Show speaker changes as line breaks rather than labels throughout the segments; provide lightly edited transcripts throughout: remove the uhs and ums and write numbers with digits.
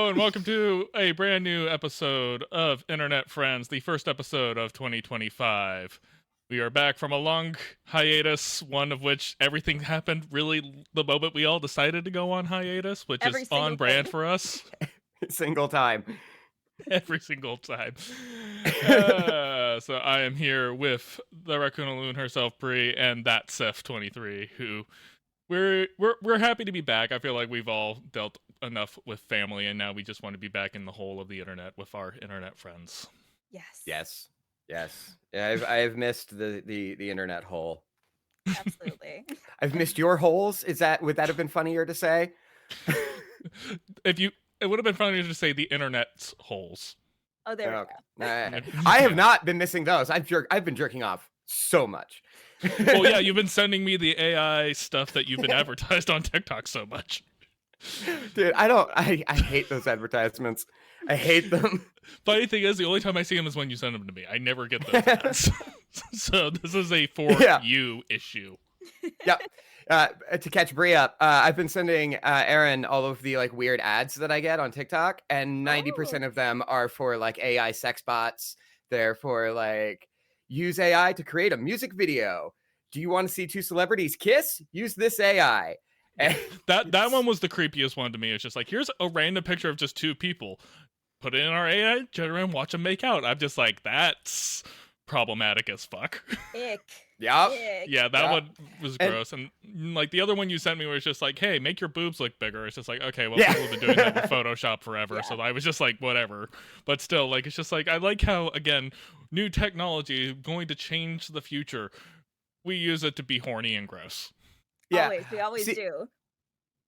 Hello and welcome to a brand new episode of Internet Friends, the first episode of 2025. We are back from a long hiatus, one of which everything happened really the moment we all decided to go on hiatus, which
Every
is
single
on brand
thing.
for us.
Single time.
Every single time. So I am here with the Raccoon Loon herself, Brie, and that Seth 23, who we're happy to be back. I feel like we've all dealt enough with family, and now we just want to be back in the whole of the internet with our internet friends.
Yes.
Yes. Yeah, I've missed the internet hole.
Absolutely.
I've missed your holes. Would that have been funnier to say?
It would have been funnier to say the internet's holes.
Oh, there
Okay.
we go.
I have not been missing those. I've been jerking off so much.
Well, yeah, you've been sending me the AI stuff that you've been advertised on TikTok so much.
Dude, I hate those advertisements. I hate them.
Funny thing is, the only time I see them is when you send them to me. I never get those ads. So this is a you issue.
Yep. To catch Brie up, I've been sending Aaron all of the like weird ads that I get on TikTok, and 90% of them are for like AI sex bots. They're for like, use AI to create a music video. Do you want to see two celebrities kiss? Use this AI.
That one was the creepiest one to me. It's just like, here's a random picture of just two people. Put it in our AI generator and watch them make out. I'm just like, that's problematic as fuck.
Ick.
Yep.
Ick.
Yeah, that one was gross. And like the other one you sent me was just like, hey, make your boobs look bigger. It's just like, okay, well, people have been doing that with Photoshop forever. So I was just like, whatever. But still, like, it's just like, I like how, again, new technology is going to change the future. We use it to be horny and gross.
Yeah.
Always. We always do.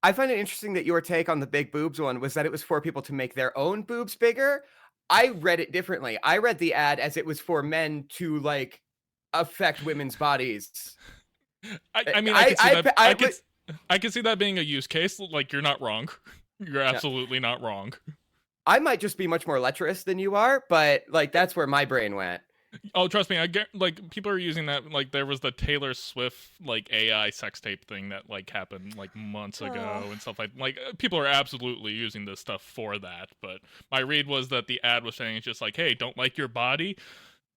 I find it interesting that your take on the big boobs one was that it was for people to make their own boobs bigger. I read it differently. I read the ad as it was for men to like affect women's bodies.
I mean, I could see that being a use case. Like, you're not wrong. You're absolutely not wrong.
I might just be much more lecherous than you are, but like that's where my brain went.
Oh, trust me, I get like people are using that. Like there was the Taylor Swift like AI sex tape thing that like happened like months ago and stuff like people are absolutely using this stuff for that. But my read was that the ad was saying it's just like, hey, don't like your body,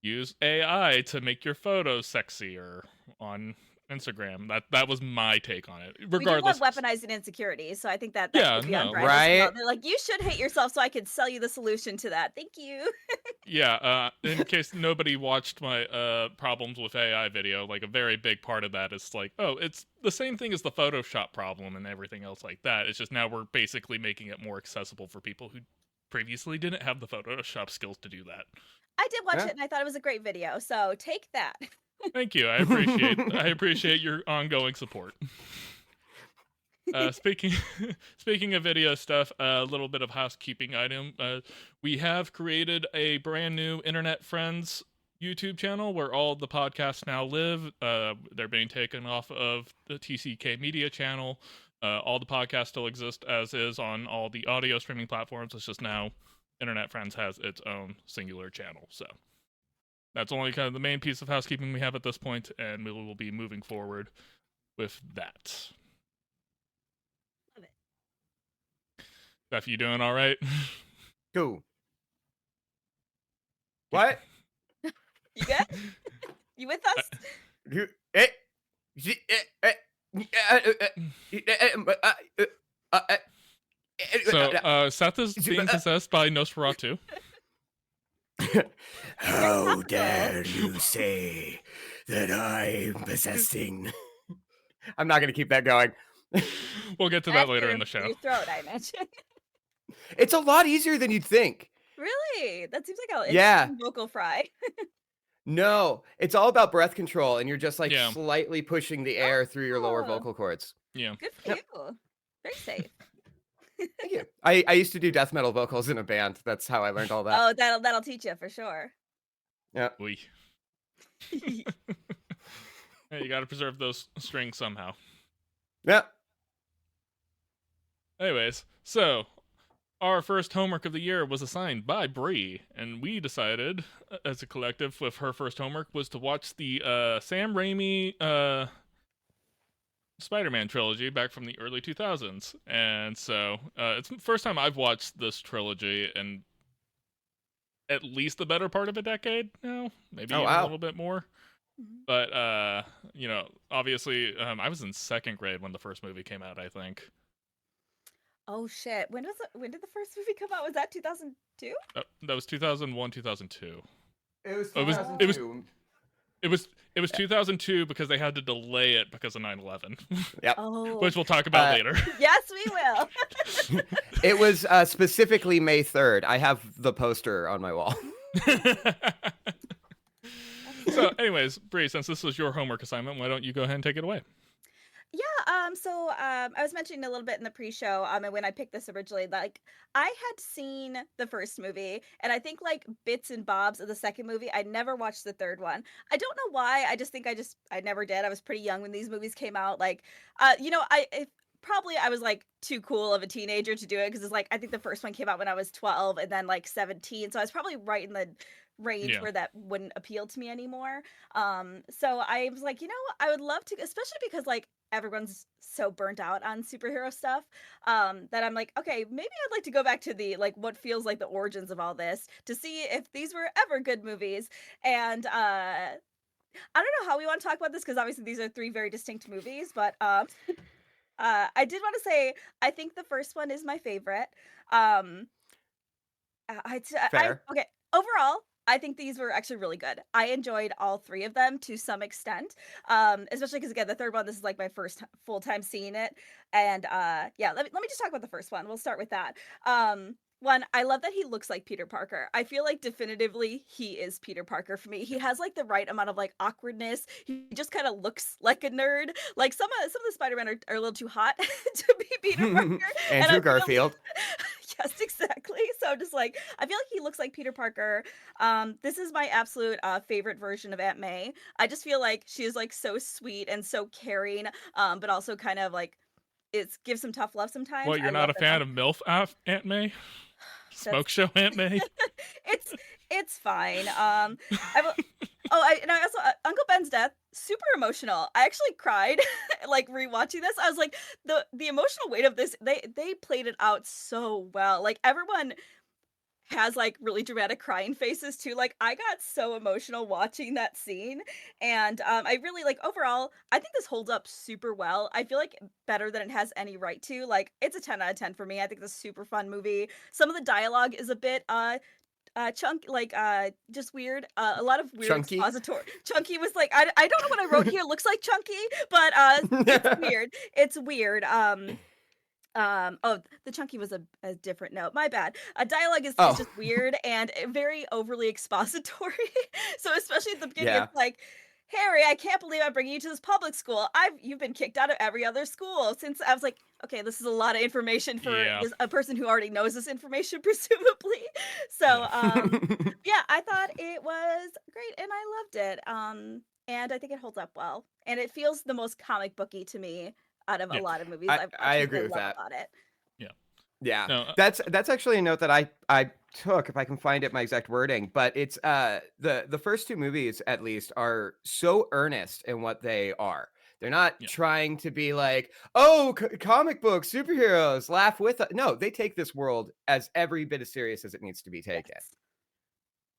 use AI to make your photos sexier on Instagram. That was my take on it. Regardless,
we do want weaponizing insecurity, so I think that
yeah,
should be on
right.
They're like, you should hate yourself, so I can sell you the solution to that. Thank you.
Yeah. In case nobody watched my problems with AI video, like a very big part of that is like, oh, it's the same thing as the Photoshop problem and everything else like that. It's just now we're basically making it more accessible for people who previously didn't have the Photoshop skills to do that.
I did watch it, and I thought it was a great video. So take that.
Thank you. I appreciate your ongoing support. Speaking of video stuff, a little bit of housekeeping item. We have created a brand new Internet Friends YouTube channel where all the podcasts now live. They're being taken off of the TCK Media channel. All the podcasts still exist as is on all the audio streaming platforms. It's just now Internet Friends has its own singular channel. So that's only kind of the main piece of housekeeping we have at this point, and we will be moving forward with that.
Love it.
Beth, you doing all right?
Cool. What?
You good? You with us?
So, Seth is being possessed by Nosferatu.
How dare you say that I'm possessing? I'm not going to keep that going.
We'll get to that later in the show.
Your throat, I imagine.
It's a lot easier than you'd think.
Really? That seems like a vocal fry.
No, it's all about breath control, and you're just like slightly pushing the air through your lower vocal cords.
Yeah.
Good for you. Very safe.
Thank you. I used to do death metal vocals in a band. That's how I learned all that.
Oh, that'll teach you for sure.
Yeah.
Hey, you got to preserve those strings somehow.
Yeah.
Anyways, so our first homework of the year was assigned by Brie, and we decided, as a collective, with her first homework was to watch the Sam Raimi Spider-Man trilogy back from the early 2000s, and so it's the first time I've watched this trilogy in at least the better part of a decade now, maybe
Oh
even a
wow.
little bit more.
Mhm.
But obviously, I was in second grade when the first movie came out, I think.
Oh shit. When did the first movie come out? Was that 2002?
That was 2001, 2002.
It was
It was it was
2002.
it was 2002 because they had to delay it because of 9/11,
Yep.
Oh.
which we'll talk about later.
Yes, we will.
It was specifically May 3rd. I have the poster on my wall.
So, anyways, Brie, since this was your homework assignment, why don't you go ahead and take it away?
Yeah, I was mentioning a little bit in the pre-show, and when I picked this originally, like I had seen the first movie, and I think like bits and bobs of the second movie. I never watched the third one. I don't know why. I just think I never did. I was pretty young when these movies came out. Like, probably I was like too cool of a teenager to do it because it's like I think the first one came out when I was 12 and then like 17, so I was probably right in the range
Yeah.
where that wouldn't appeal to me anymore. So I was like, I would love to, especially because like everyone's so burnt out on superhero stuff, that I'm like, okay, maybe I'd like to go back to the like what feels like the origins of all this to see if these were ever good movies. And I don't know how we want to talk about this because obviously these are three very distinct movies, but I did want to say I think the first one is my favorite. Um,
Fair.
okay. Overall, I think these were actually really good. I enjoyed all three of them to some extent. Especially because again, the third one, this is like my first full time seeing it, and yeah. Let me just talk about the first one. We'll start with that. One, I love that he looks like Peter Parker. I feel like definitively he is Peter Parker for me. He has like the right amount of like awkwardness. He just kind of looks like a nerd. Like some of the Spider-Man are a little too hot to be Peter Parker. And I
Andrew
feel
Garfield.
yes, exactly. So just like I feel like he looks like Peter Parker. This is my absolute favorite version of Aunt May. I just feel like she is like so sweet and so caring, but also kind of like it gives some tough love sometimes.
What, you're
I
not
love
a
that.
fan of MILF Aunt May?
That's
Smoke show Aunt May?
it's fine. And I also Uncle Ben's death, super emotional. I actually cried like rewatching this. I was like the emotional weight of this. They played it out so well. Like everyone has like really dramatic crying faces too. Like I got so emotional watching that scene, and I really like overall. I think this holds up super well. I feel like better than it has any right to. Like it's a 10 out of 10 for me. I think it's a super fun movie. Some of the dialogue is a bit just weird, a lot of weird
Chunky?
expository. Chunky was like I don't know what I wrote here. Looks like Chunky, but it's weird. Oh, the Chunky was a different note. My bad. Dialogue is
Oh.
just weird and very overly expository. So especially at the beginning,
Yeah.
it's like, Harry, I can't believe I'm bringing you to this public school. You've been kicked out of every other school since. I was like, okay, this is a lot of information for
Yeah.
a person who already knows this information, presumably. So, yeah, I thought it was great and I loved it. And I think it holds up well, and it feels the most comic booky to me out of a
Yeah.
lot of movies
I
I've watched.
I
and
agree
I
with
love
that.
about it.
Yeah.
No,
That's actually a note that I took, if I can find it, my exact wording, but it's the first two movies at least are so earnest in what they are. They're not
Yeah.
trying to be like, oh, comic books, superheroes, laugh with us. No, they take this world as every bit as serious as it needs to be taken.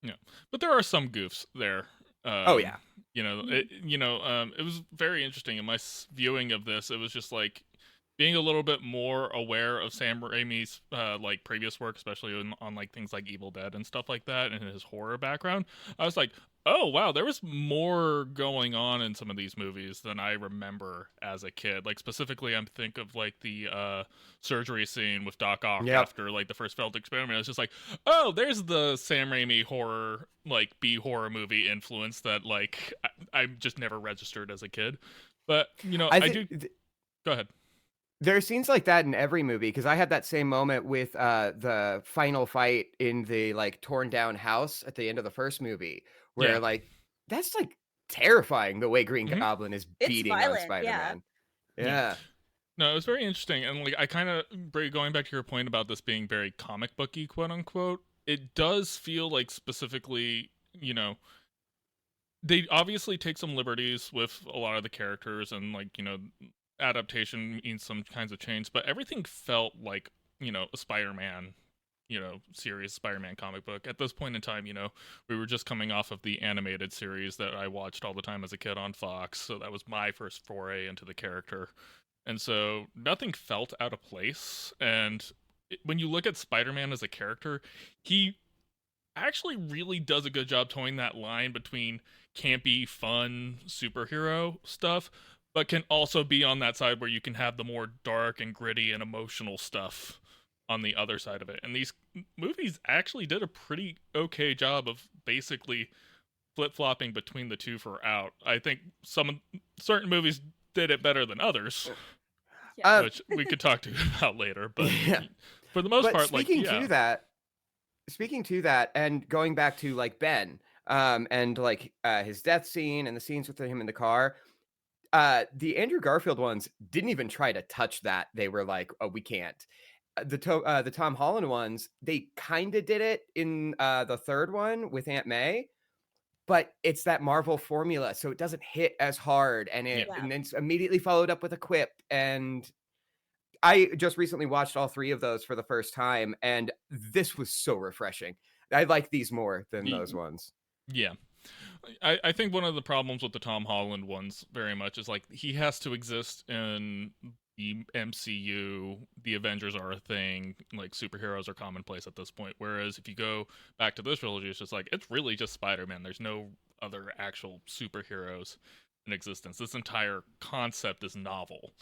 Yes.
but there are some goofs there.
Oh yeah.
It was very interesting in my viewing of this. It was just like being a little bit more aware of Sam Raimi's like previous work, especially on like things like Evil Dead and stuff like that, and his horror background. I was like, oh wow, there was more going on in some of these movies than I remember as a kid. Like specifically, I'm think of like the surgery scene with Doc Ock
Yep.
after like the first failed experiment. I was just like, oh, there's the Sam Raimi horror, like B horror movie influence that like I just never registered as a kid. But I do. Go ahead.
There are scenes like that in every movie, because I had that same moment with the final fight in the like torn down house at the end of the first movie, where
Yeah.
like that's like terrifying the way Green
Mhm.
Goblin is
It's
beating on
violent,
Spider-Man.
Yeah.
Yeah.
No, it was very interesting, and like I kind of going back to your point about this being very comic booky, quote unquote. It does feel like specifically, they obviously take some liberties with a lot of the characters and like adaptation means some kinds of change, but everything felt like, a Spider-Man, series, Spider-Man comic book. At this point in time, we were just coming off of the animated series that I watched all the time as a kid on Fox, so that was my first foray into the character. And so nothing felt out of place. And when you look at Spider-Man as a character, he actually really does a good job towing that line between campy, fun superhero stuff, but can also be on that side where you can have the more dark and gritty and emotional stuff on the other side of it. And these movies actually did a pretty okay job of basically flip-flopping between the two throughout. I think certain movies did it better than others, which we could talk to you about later. But for the most part,
speaking to that, and going back to like Ben, and like his death scene and the scenes with him in the car, the Andrew Garfield ones didn't even try to touch that. They were like, "Oh, we can't." The Tom Holland ones, they kind of did it in the third one with Aunt May, but it's that Marvel formula, so it doesn't hit as hard, and and then it's immediately followed up with a quip. And I just recently watched all three of those for the first time, and this was so refreshing. I like these more than those ones.
Yeah. I think one of the problems with the Tom Holland ones very much is like he has to exist in the MCU. The Avengers are a thing. Like superheroes are commonplace at this point. Whereas if you go back to this trilogy, it's just like it's really just Spider-Man. There's no other actual superheroes in existence. This entire concept is novel.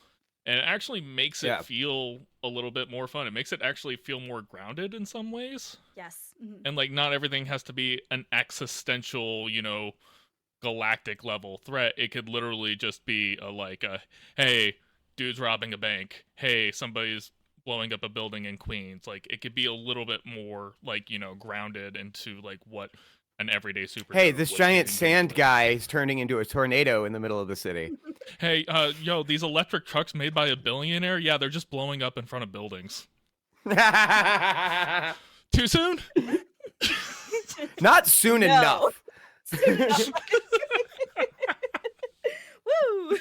And it actually makes it feel a little bit more fun. It makes it actually feel more grounded in some ways.
Yes. Mm-hmm.
And like not everything has to be an existential, galactic level threat. It could literally just be a hey, dude's robbing a bank. Hey, somebody's blowing up a building in Queens. Like it could be a little bit more like, grounded into like what an everyday superhero.
Hey, this giant sand guy is turning into a tornado in the middle of the city.
Hey, these electric trucks made by a billionaire, they're just blowing up in front of buildings. Too soon?
Not soon enough.
Woo!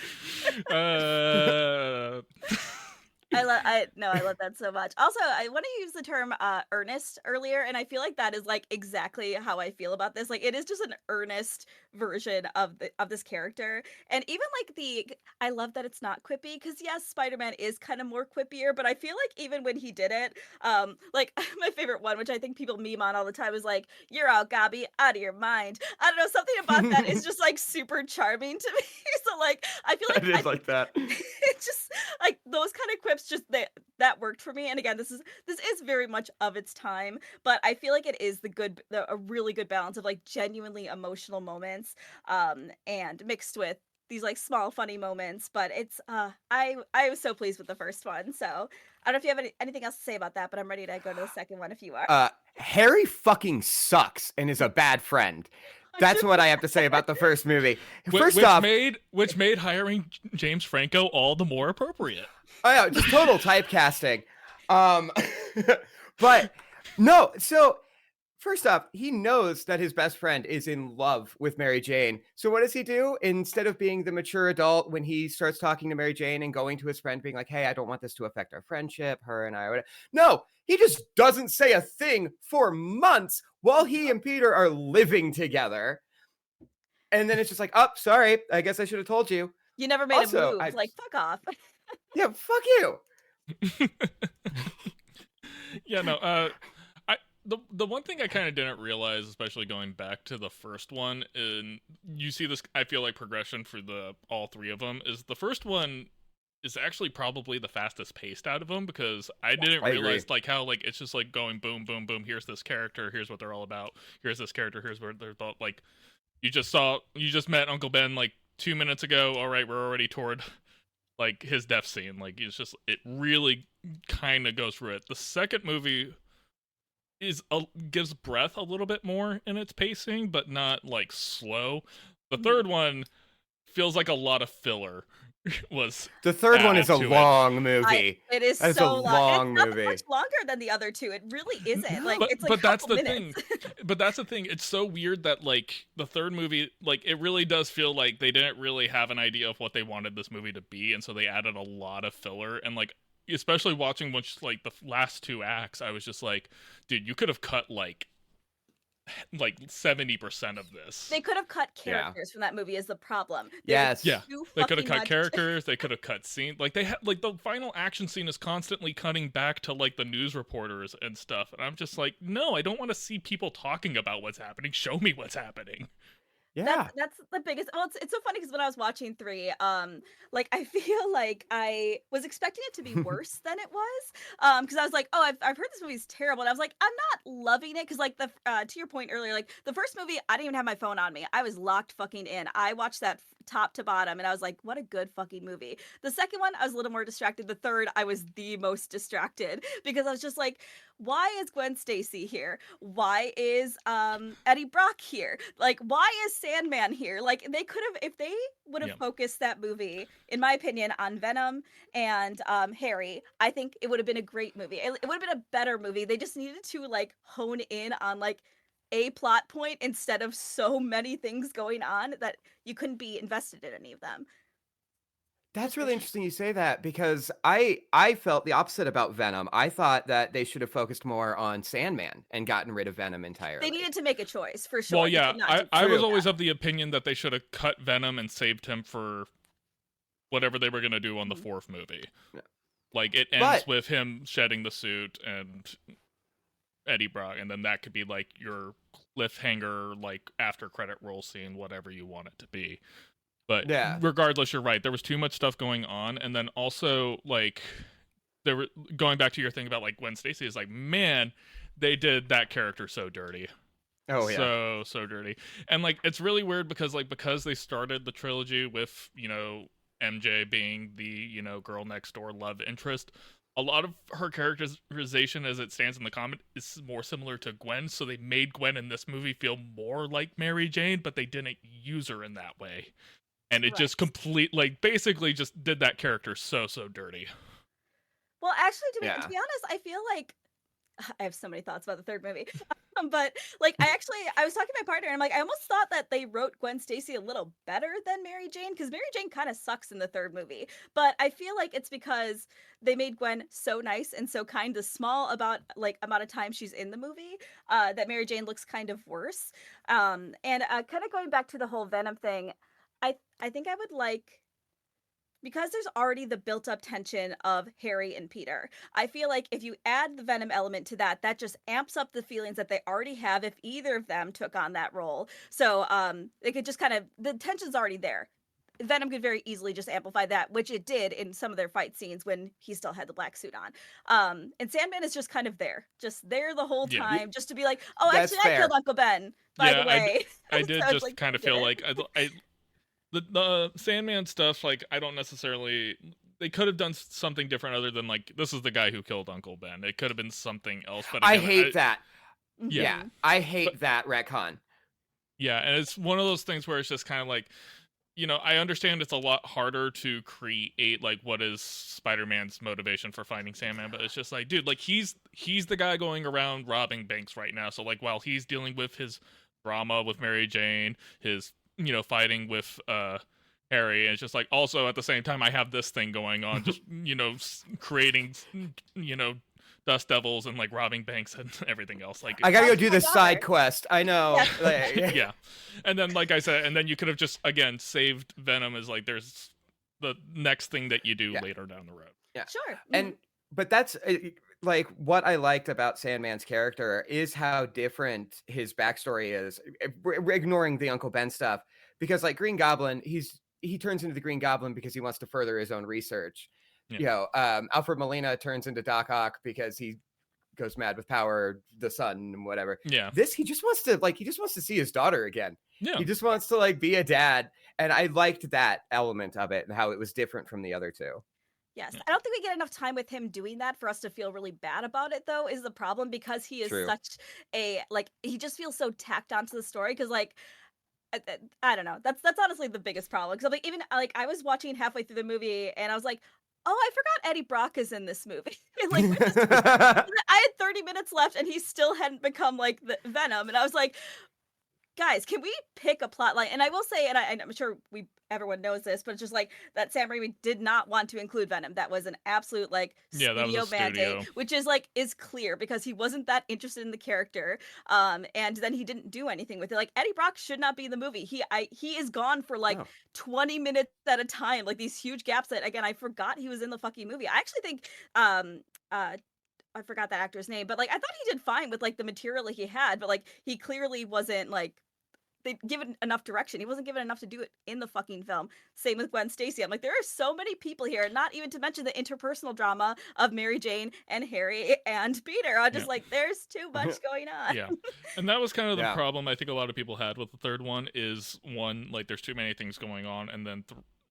I love that so much. Also, I want to use the term earnest earlier, and I feel like that is like exactly how I feel about this. Like it is just an earnest version of this character. And even like I love that it's not quippy, because yes, Spider-Man is kind of more quippier, but I feel like even when he did it, like my favorite one, which I think people meme on all the time, is like, "You're all gobby, out of your mind." I don't know, something about that is just like super charming to me. So like I feel like
it is like that.
It's just like those kind of quips just that worked for me. And again, this is very much of its time, but I feel like it is a really good balance of like genuinely emotional moments, and mixed with these like small funny moments. But it's I was so pleased with the first one. So I don't know if you have anything else to say about that, but I'm ready to go to the second one if you are.
Harry fucking sucks and is a bad friend. That's what I have to say about the first movie. Which
made hiring James Franco all the more appropriate.
Oh yeah, just total typecasting. But no, so first off, he knows that his best friend is in love with Mary Jane. So what does he do? Instead of being the mature adult when he starts talking to Mary Jane and going to his friend being like, "Hey, I don't want this to affect our friendship, her and I." No, he just doesn't say a thing for months while he and Peter are living together. And then it's just like, "Oh, sorry, I guess I should have told you."
You never made a move. Like, fuck off.
Yeah, fuck you.
Yeah, no, the one thing I kind of didn't realize, especially going back to the first one, and you see this, I feel like, progression for all three of them, is the first one is actually probably the fastest paced out of them, because I didn't realize like how like it's just like going boom, boom, boom. Here's this character. Here's what they're all about. Here's this character. Here's what they're about. Like you just met Uncle Ben like 2 minutes ago. All right, we're already toward like his death scene. Like it really kind of goes through it. The second movie gives breath a little bit more in its pacing, but not like slow. The third one feels like a lot of filler. was
The third one is a
added to it.
long movie.
It is
That is a
so long.
long
It's not that
movie.
much longer than the other two. It really isn't. Like it's like
but that's
couple
the
minutes.
thing. But that's the thing. It's so weird that like the third movie, like it really does feel like they didn't really have an idea of what they wanted this movie to be, and so they added a lot of filler. And like, especially watching which like the last two acts, I was just like, dude, you could have cut like 70% of this.
They could have cut characters from that movie is the problem.
Yes.
Yeah, they could have cut
much.
characters. They could have cut scenes. Like they had, like the final action scene is constantly cutting back to like the news reporters and stuff, and I'm just like, no, I don't want to see people talking about what's happening. Show me what's happening.
Yeah.
That's the biggest. Well, it's so funny because when I was watching 3, like I feel like I was expecting it to be worse than it was, because I was like, oh, I've heard this movie's terrible, and I was like, I'm not loving it because like the to your point earlier, like the first movie, I didn't even have my phone on me. I was locked fucking in. I watched that top to bottom, and I was like, what a good fucking movie. The second one, I was a little more distracted. The third, I was the most distracted because I was just like, why is Gwen Stacy here? Why is Eddie Brock here? Like, why is Sandman here? Like, they could have, if they would have focused that movie, in my opinion, on Venom and Harry, I think it would have been a great movie. It would have been a better movie. They just needed to like hone in on like a plot point instead of so many things going on that you couldn't be invested in any of them.
That's really interesting you say that because I felt the opposite about Venom. I thought that they should have focused more on Sandman and gotten rid of Venom entirely.
They needed to make a choice for sure.
Well, yeah, I was always of the opinion that they should have cut Venom and saved him for whatever they were going to do on the fourth movie.
Yeah.
Like, it ends with him shedding the suit and Eddie Brock, and then that could be, like, your cliffhanger, like, after credit roll scene, whatever you want it to be. But regardless, you're right. There was too much stuff going on, and then also, like, there were going back to your thing about, like, Gwen Stacy is like, man, they did that character so dirty.
Oh, yeah.
So dirty. And, like, it's really weird because they started the trilogy with, you know, MJ being the, you know, girl next door love interest. A lot of her characterization as it stands in the comic is more similar to Gwen, so they made Gwen in this movie feel more like Mary Jane, but they didn't use her in that way. And it just basically just did that character so dirty.
Well, actually, to be honest, I feel like I have so many thoughts about the third movie. But like, I was talking to my partner, and I'm like, I almost thought that they wrote Gwen Stacy a little better than Mary Jane, because Mary Jane kind of sucks in the third movie. But I feel like it's because they made Gwen so nice and so kind of small about like amount of time she's in the movie, that Mary Jane looks kind of worse. And kind of going back to the whole Venom thing, I think I would like, because there's already the built-up tension of Harry and Peter, I feel like if you add the Venom element to that, that just amps up the feelings that they already have if either of them took on that role. So they could just kind of, the tension's already there. Venom could very easily just amplify that, which it did in some of their fight scenes when he still had the black suit on. And Sandman is just kind of there, just there the whole time, just to be like, oh, actually, I killed Uncle Ben, by the way.
I did so just like, kind of feel like the Sandman stuff, like, I don't necessarily... They could have done something different other than, like, this is the guy who killed Uncle Ben. It could have been something else, but again,
I hate that.
Yeah.
I hate that retcon.
Yeah, and it's one of those things where it's just kind of like, you know, I understand it's a lot harder to create, like, what is Spider-Man's motivation for finding Sandman, but it's just like, dude, like, he's the guy going around robbing banks right now, so, like, while he's dealing with his drama with Mary Jane, his... you know, fighting with Harry, and it's just like, also at the same time I have this thing going on, just, you know, creating, you know, dust devils and like robbing banks and everything else. Like,
I gotta go do this side quest. I know.
Yeah. And then, like I said, and then you could have just again saved Venom as like, there's the next thing that you do later down the road.
Yeah,
sure.
But that's like what I liked about Sandman's character is how different his backstory is, ignoring the Uncle Ben stuff, because like Green Goblin, he turns into the Green Goblin because he wants to further his own research. You know, Alfred Molina turns into Doc Ock because he goes mad with power, the sun and whatever.
Yeah.
This, he just wants to see his daughter again.
Yeah.
He just wants to like be a dad. And I liked that element of it and how it was different from the other two.
Yes. I don't think we get enough time with him doing that for us to feel really bad about it, though, is the problem, because he is such a, like, he just feels so tacked onto the story, because, like, I don't know. That's honestly the biggest problem. Because like even like I was watching halfway through the movie and I was like, oh, I forgot Eddie Brock is in this movie. And, like I had 30 minutes left and he still hadn't become like the Venom, and I was like, guys, can we pick a plot line? And I will say, and I'm sure everyone knows this, but it's just like that Sam Raimi did not want to include Venom. That was an absolute like
Yeah, that was a
studio mandate,
studio.
which is clear because he wasn't that interested in the character. And then he didn't do anything with it. Like Eddie Brock should not be in the movie. He is gone for like 20 minutes at a time, like these huge gaps that again I forgot he was in the fucking movie. I actually think I forgot that actor's name, but like I thought he did fine with like the material he had, but like he clearly wasn't like they given enough direction. He wasn't given enough to do it in the fucking film. Same with Gwen Stacy. I'm like, there are so many people here, not even to mention the interpersonal drama of Mary Jane and Harry and Peter. I'm just like, there's too much going on.
Yeah. And that was kind of the problem I think a lot of people had with the third one is one, like there's too many things going on, and then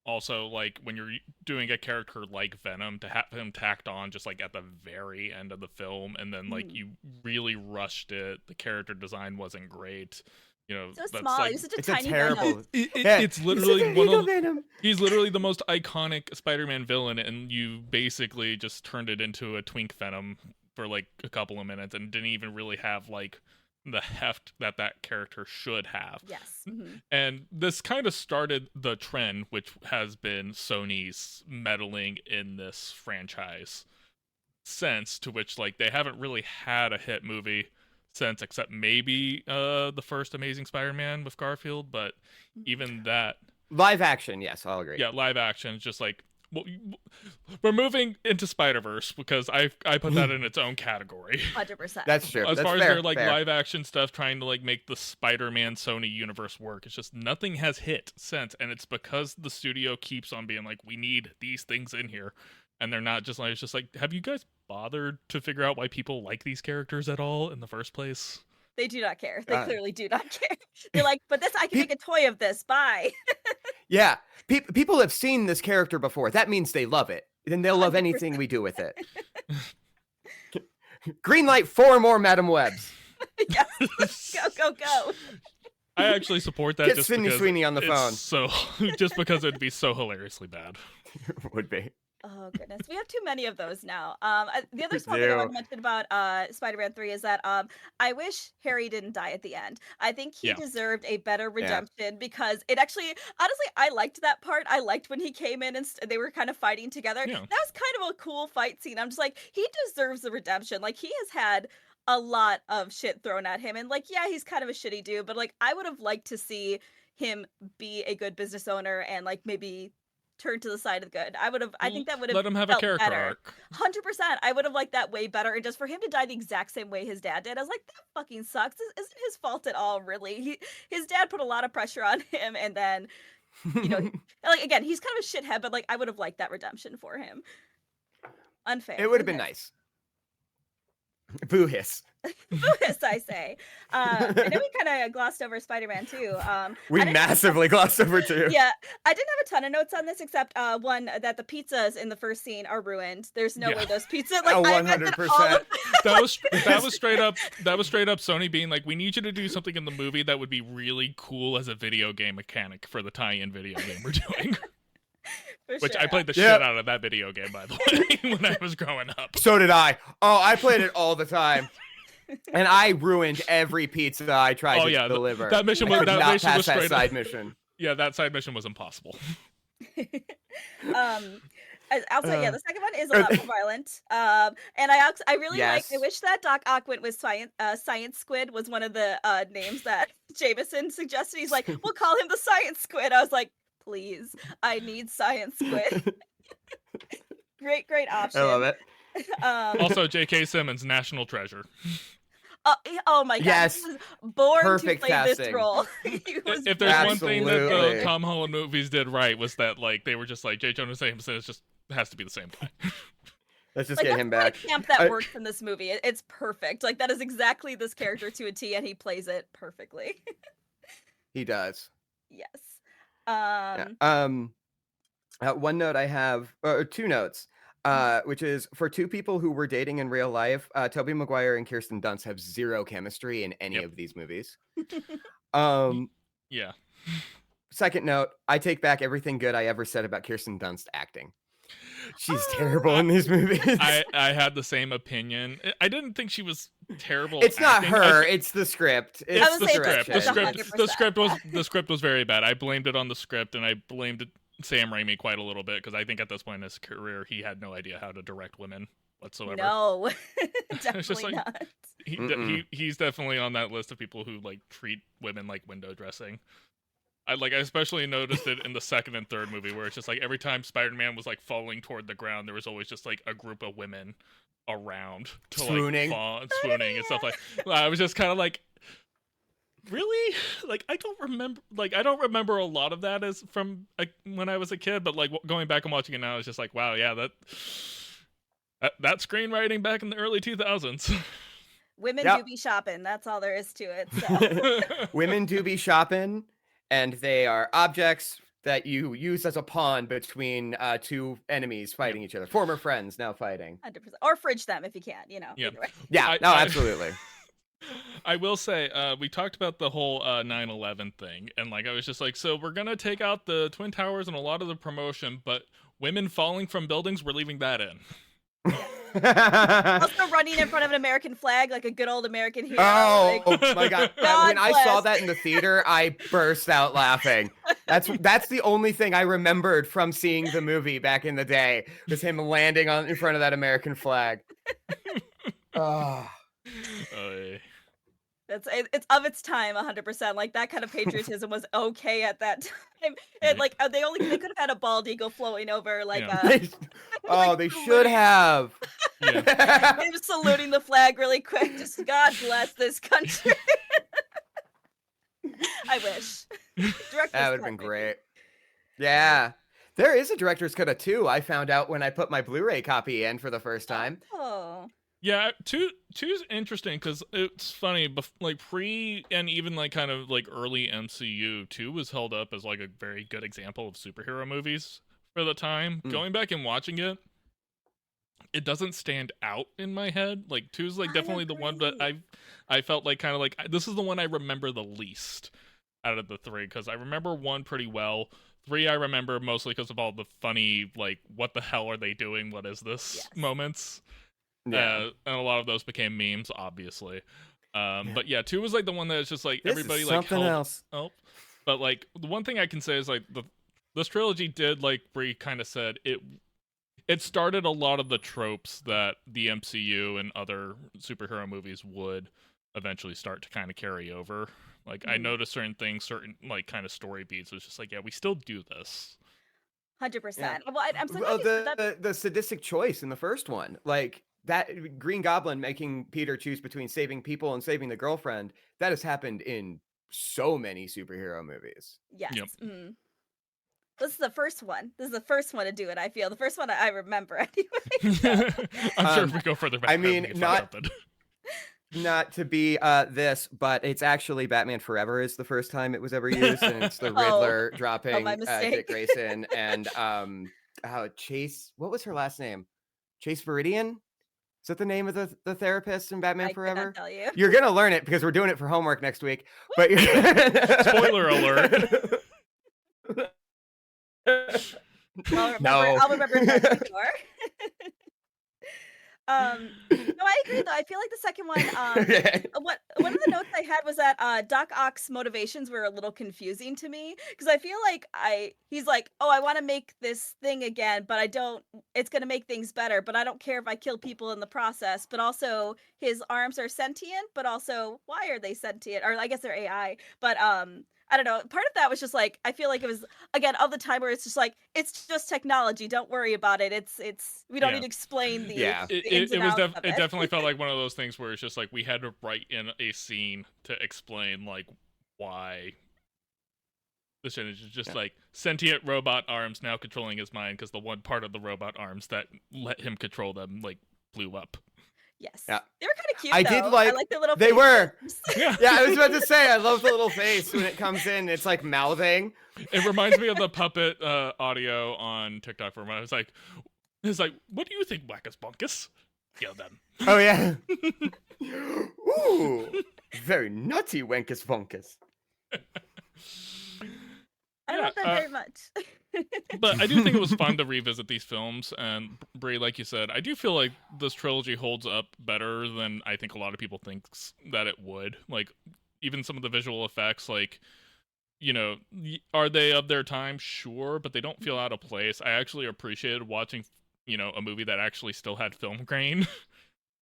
also like when you're doing a character like Venom to have him tacked on just like at the very end of the film, and then like you really rushed it. The character design wasn't great. You know,
so
that's
small.
like,
He's such a
it's
tiny
a terrible.
It's literally one of
Venom.
He's literally the most iconic Spider-Man villain, and you basically just turned it into a twink Venom for like a couple of minutes, and didn't even really have like the heft that character should have.
Yes.
And this kind of started the trend, which has been Sony's meddling in this franchise since, to which like they haven't really had a hit movie since, except maybe the first Amazing Spider-Man with Garfield, but even that
live action, yes, I'll agree.
Yeah, live action, just like we're moving into Spider-Verse because I put that in its own category.
100%.
That's true.
As
That's
far
fair,
as their like
fair.
live action stuff trying to like make the Spider-Man Sony universe work, it's just nothing has hit since, and it's because the studio keeps on being like, we need these things in here, and they're not just like, it's just like, have you guys bothered to figure out why people like these characters at all in the first place?
They do not care. They clearly do not care. They're like, but this, I can make a toy of this. Bye.
Yeah. People have seen this character before. That means they love it. Then they'll love
100%.
anything we do with it. Green light 4 more Madam Webs.
Yes. Go.
I actually support that.
Get
Just
Sydney
because
Sweeney on the phone.
So just because it'd be so hilariously bad.
Would be.
Oh goodness, we have too many of those now. The other small thing I want to mention about Spider-Man 3 is that I wish Harry didn't die at the end. I think he deserved a better redemption because it actually, honestly, I liked that part. I liked when he came in and they were kind of fighting together.
Yeah.
That was kind of a cool fight scene. I'm just like, he deserves the redemption. Like he has had a lot of shit thrown at him, and like, yeah, he's kind of a shitty dude, but like, I would have liked to see him be a good business owner and like maybe turn to the side of the good. I think that would have
let him have a character arc.
100%. I would have liked that way better. And just for him to die the exact same way his dad did, I was like, that fucking sucks. This isn't his fault at all, really. His dad put a lot of pressure on him, and then, you know, like again, he's kind of a shithead, but like I would have liked that redemption for him. Unfair.
It would have been nice. Boo hiss.
Boo-hiss, I say. I know we kind of glossed over Spider-Man 2.
We massively glossed over 2.
Yeah, I didn't have a ton of notes on this, except one, that the pizzas in the first scene are ruined. There's no way those pizzas, like,
100%.
That was straight up Sony being like, we need you to do something in the movie that would be really cool as a video game mechanic for the tie-in video game we're doing. Which
sure.
I played the shit out of that video game, by the way, when I was growing up.
So did I. Oh, I played it all the time. And I ruined every pizza I tried to deliver.
That mission was straight
side
up.
mission.
Yeah, that side mission was impossible.
I'll say, the second one is a lot more violent. And I really I wish that Doc Ock went with Science Squid was one of the names that Jameson suggested. He's like, we'll call him the Science Squid. I was like, please, I need Science Squid. great option.
I love it.
Also, J.K. Simmons, national treasure.
Oh my god,
yes.
he was born
Perfect
to play
casting.
this role.
If there's one thing that the Tom Holland movies did right, was that like they were just like, J. Jonah Jameson just has to be the same guy.
Let's just get him back.
The camp that works in this movie. It's perfect. Like that is exactly this character to a T, and he plays it perfectly.
He does.
Yes.
One note I have, or 2 notes. Which is for 2 people who were dating in real life, Toby Maguire and Kirsten Dunst have 0 chemistry in any of these movies.
Yeah.
Second note, I take back everything good I ever said about Kirsten Dunst acting. She's terrible in these movies.
I had the same opinion. I didn't think she was terrible.
It's not
acting.
her. It's the script.
It's the script.
direction.
The script was very bad. I blamed it on the script, and I blamed Sam Raimi quite a little bit because I think at this point in his career, he had no idea how to direct women whatsoever.
No,
It's
definitely
just like,
not.
He's definitely on that list of people who like treat women like window dressing. I especially noticed it in the second and third movie where it's just like every time Spider-Man was like falling toward the ground, there was always just like a group of women around to
Swooning.
like fall and swooning and stuff like. I was just kind of like, really? Like I don't remember a lot of that as from when I was a kid, but like going back and watching it now, it's just like, wow, yeah, that screenwriting back in the early 2000s.
Women do be shopping. That's all there is to it. So.
Women do be shopping. And they are objects that you use as a pawn between two enemies fighting each other. Former friends now fighting.
100%. Or fridge them if you can, you know.
Yeah,
Absolutely.
I will say, we talked about the whole 9/11 thing, and like I was just like, so we're gonna take out the Twin Towers and a lot of the promotion, but women falling from buildings, we're leaving that in.
Also running in front of an American flag like a good old American hero.
Oh,
like,
my God. When I saw that in the theater, I burst out laughing. That's the only thing I remembered from seeing the movie back in the day, was him landing in front of that American flag. Oh.
It's of its time 100%. Like that kind of patriotism was okay at that time. And like they could have had a bald eagle flowing over like
they should have.
They were saluting the flag really quick. Just God bless this country. I wish.
That would have been great. Yeah. There is a director's cut of 2, I found out when I put my Blu-ray copy in for the first time.
Oh.
Yeah, two's interesting because it's funny, like pre and even like kind of like early MCU, 2 was held up as like a very good example of superhero movies for the time. Going back and watching it, it doesn't stand out in my head. Like 2 is like definitely the one that I felt like kind of like this is the one I remember the least out of the 3 because I remember 1 pretty well. 3 I remember mostly because of all the funny like what the hell are they doing? What is this moments. Yeah. And a lot of those became memes, obviously. But yeah, 2 was like the one that is just like
this
everybody
is
like
something else.
Oh, but like the one thing I can say is like this trilogy did, like Brie kind of said, it started a lot of the tropes that the MCU and other superhero movies would eventually start to kind of carry over. Like I noticed certain things, certain like kind of story beats. It was just like, yeah, we still do this.
100%.
Yeah.
Well, I'm so glad
the sadistic choice in the first one, like that Green Goblin making Peter choose between saving people and saving the girlfriend, that has happened in so many superhero movies.
Yes.
Yep.
This is the first one. This is the first one to do it, I feel. The first one I remember anyway. So.
I'm sure if we go further back.
I mean, not to be this, but it's actually Batman Forever is the first time it was ever used, and it's the Riddler dropping Dick Grayson and Chase. What was her last name? Chase Viridian? Is that the name of the therapist in Batman Forever?
Tell you.
You're gonna learn it because we're doing it for homework next week. But
spoiler alert.
I'll remember that before. No, I agree though. I feel like the second one, one of the notes I had was that Doc Ock's motivations were a little confusing to me because I feel like he's like, oh, I want to make this thing again, but I don't. It's gonna make things better, but I don't care if I kill people in the process. But also, his arms are sentient, but also, why are they sentient? Or I guess they're AI. But I don't know. Part of that was just like, I feel like it was, again, of the time where it's just like, it's just technology. Don't worry about it. We don't need to explain the ins and outs of it.
It definitely felt like one of those things where it's just like, we had to write in a scene to explain like why this is just like sentient robot arms now controlling his mind because the one part of the robot arms that let him control them like blew up.
Yes.
Yeah.
They were kind of cute, I like their little
They
faces.
were. Yeah, I was about to say, I love the little face when it comes in. It's like mouthing.
It reminds me of the puppet audio on TikTok for a moment. It's like, what do you think, Wackus Bunkus? Kill them.
Oh, yeah. Ooh, very nutty Wankus Bunkus.
I love that very much.
But I do think it was fun to revisit these films, and Brie, like you said, I do feel like this trilogy holds up better than I think a lot of people thinks that it would. Like, even some of the visual effects, like, you know, are they of their time? Sure, but they don't feel out of place. I actually appreciated watching, you know, a movie that actually still had film grain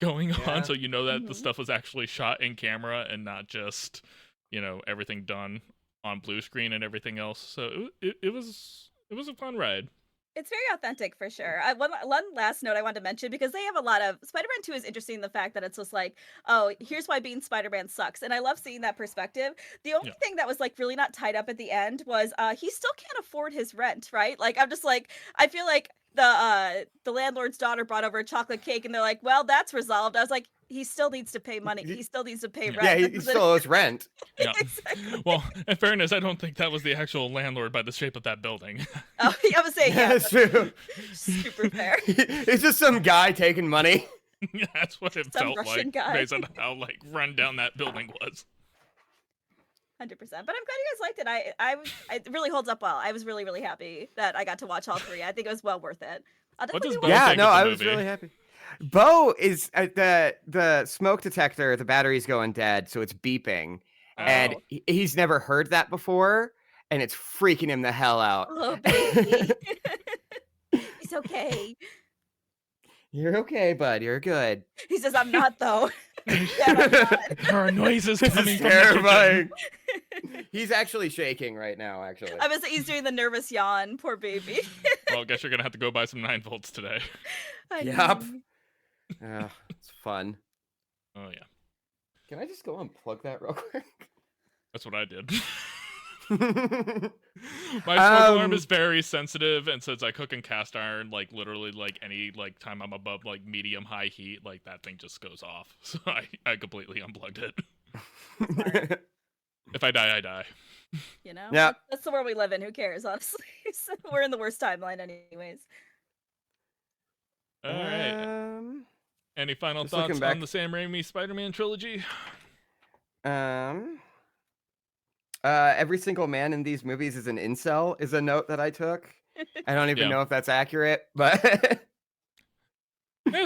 going on, so you know that the stuff was actually shot in camera and not just, you know, everything done on blue screen and everything else. So it was a fun ride.
It's very authentic for sure. One last note I wanted to mention, because they have a lot of Spider-Man 2 is interesting in the fact that it's just like, oh, here's why being Spider-Man sucks. And I love seeing that perspective. The only thing that was like really not tied up at the end was he still can't afford his rent, right? Like, I'm just like, I feel like the landlord's daughter brought over a chocolate cake and they're like, well, that's resolved. I was like, he still needs to pay money. He still needs to pay rent.
Yeah, he still owes rent.
Yeah.
Exactly.
Well, in fairness, I don't think that was the actual landlord by the shape of that building.
Oh, I was saying, yeah,
That's true.
super fair.
It's just some guy taking money.
Yeah, that's what it
Some
felt
Russian
like,
guy.
based on how like run down that building was.
100%. But I'm glad you guys liked it. It really holds up well. I was really, really happy that I got to watch all three. I think it was well worth it. I'll
What
definitely
does
do
Bo
one.
Yeah,
think
no,
of the
I was
movie?
really happy. Bo is the smoke detector, the battery's going dead, so it's beeping. And
Oh.
he's never heard that before, and it's freaking him the hell out.
Oh, baby. He's okay.
You're okay, bud. You're good.
He says, I'm not, though. Yeah, I'm not.
There are noises
This
coming
is
from the kitchen.
terrifying. He's actually shaking right now, actually.
He's doing the nervous yawn. Poor baby.
Well, I guess you're gonna have to go buy some 9 volts today.
I
Yup.
know.
It's fun.
Oh yeah,
Can I just go unplug that real quick?
that's what I did. My smoke alarm is very sensitive, and since I cook in cast iron, like literally like any like time I'm above like medium high heat, like that thing just goes off. So I completely unplugged it. If I die, I die.
You know?
Yeah.
That's the world we live in. Who cares, honestly? So we're in the worst timeline anyways.
All right. Any final
just looking
thoughts
back-
on the Sam Raimi Spider-Man trilogy?
Every single man in these movies is an incel is a note that I took. I don't even
Yeah.
know if that's accurate, but
Yeah,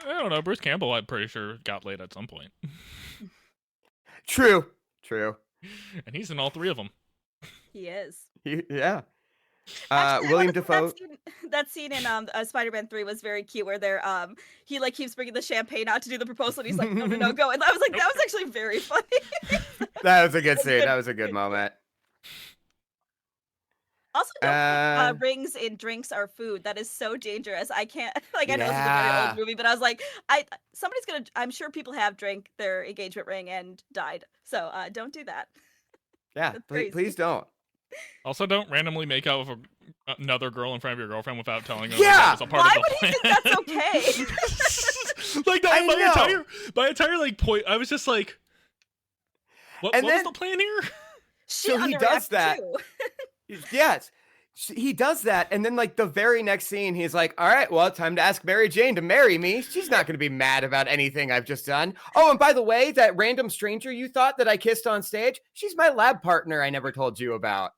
I don't know. Bruce Campbell, I'm pretty sure, got laid at some point,
true.
and he's in all 3 of them.
He is.
Yeah.
Actually,
William
that
Dafoe.
That scene in Spider-Man 3 was very cute, where they're he like keeps bringing the champagne out to do the proposal, and he's like, no, go. And I was like, that was actually very funny.
That was a good scene. That was a good moment.
Also, don't put rings in drinks or food. That is so dangerous. I can't, like, I know this is a very
Yeah.
old movie, but I was like, I'm sure people have drank their engagement ring and died. So don't do that.
Yeah,
That's crazy.
please don't.
Also, don't randomly make out with another girl in front of your girlfriend without telling her
Yeah!
that was a part
Why
of
would
the
he
plan.
think that's okay?
Like that,
I know.
my entire like point, I was just like, what was
then-
the plan here?
She
So he does
underreacted
that.
too.
Yes. He does that, and then like the very next scene, he's like, "All right, well, time to ask Mary Jane to marry me. She's not going to be mad about anything I've just done. Oh, and by the way, that random stranger you thought that I kissed on stage, she's my lab partner I never told you about."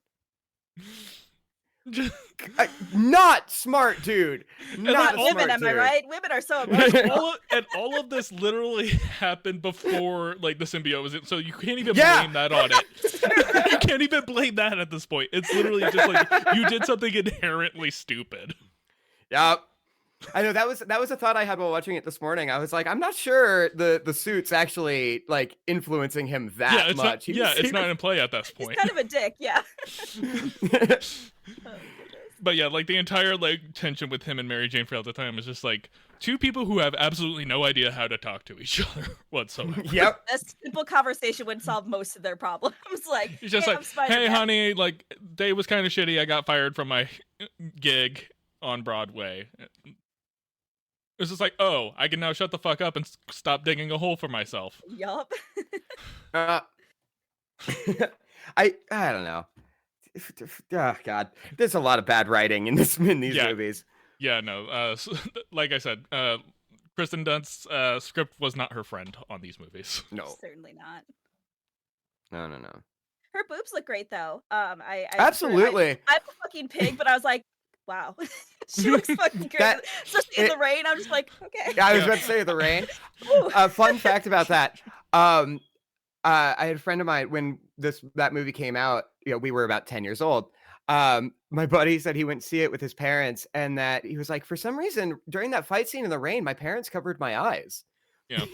Not smart, dude. Not
all
smart,
Women, am I
dude.
right? Women are so emotional.
all of this literally happened before like the symbiote was in, so you can't even
Yeah.
blame that on it. You can't even blame that at this point. It's literally just like you did something inherently stupid.
Yep. I know that was a thought I had while watching it this morning. I was like, I'm not sure the suit's actually like influencing him that
it's
much.
not, it's not in play at this
He's
point.
kind of a dick, yeah. Oh,
But yeah, like the entire like tension with him and Mary Jane throughout the time is just like 2 people who have absolutely no idea how to talk to each other whatsoever.
Yep.
A simple conversation would solve most of their problems. Like,
He's just
hey,
like,
I'm Spider-Man.
hey, honey, like, day was kind of shitty. I got fired from my gig on Broadway. It's just like, oh, I can now shut the fuck up and stop digging a hole for myself.
Yup.
I don't know. Oh God, there's a lot of bad writing in these
Yeah.
movies.
Yeah, no. Like I said, Kristen Dunst's script was not her friend on these movies.
No,
Certainly not.
no.
Her boobs look great though.
Absolutely.
I'm a fucking pig, but I was like, wow, she looks fucking great,
That
especially in the rain. I'm just like, okay.
Yeah, I was about to say the rain.
Ooh.
Fun fact about that. I had a friend of mine when that movie came out. We were about 10 years old. My buddy said he went to see it with his parents, and that he was like, for some reason, during that fight scene in the rain, my parents covered my eyes.
Yeah.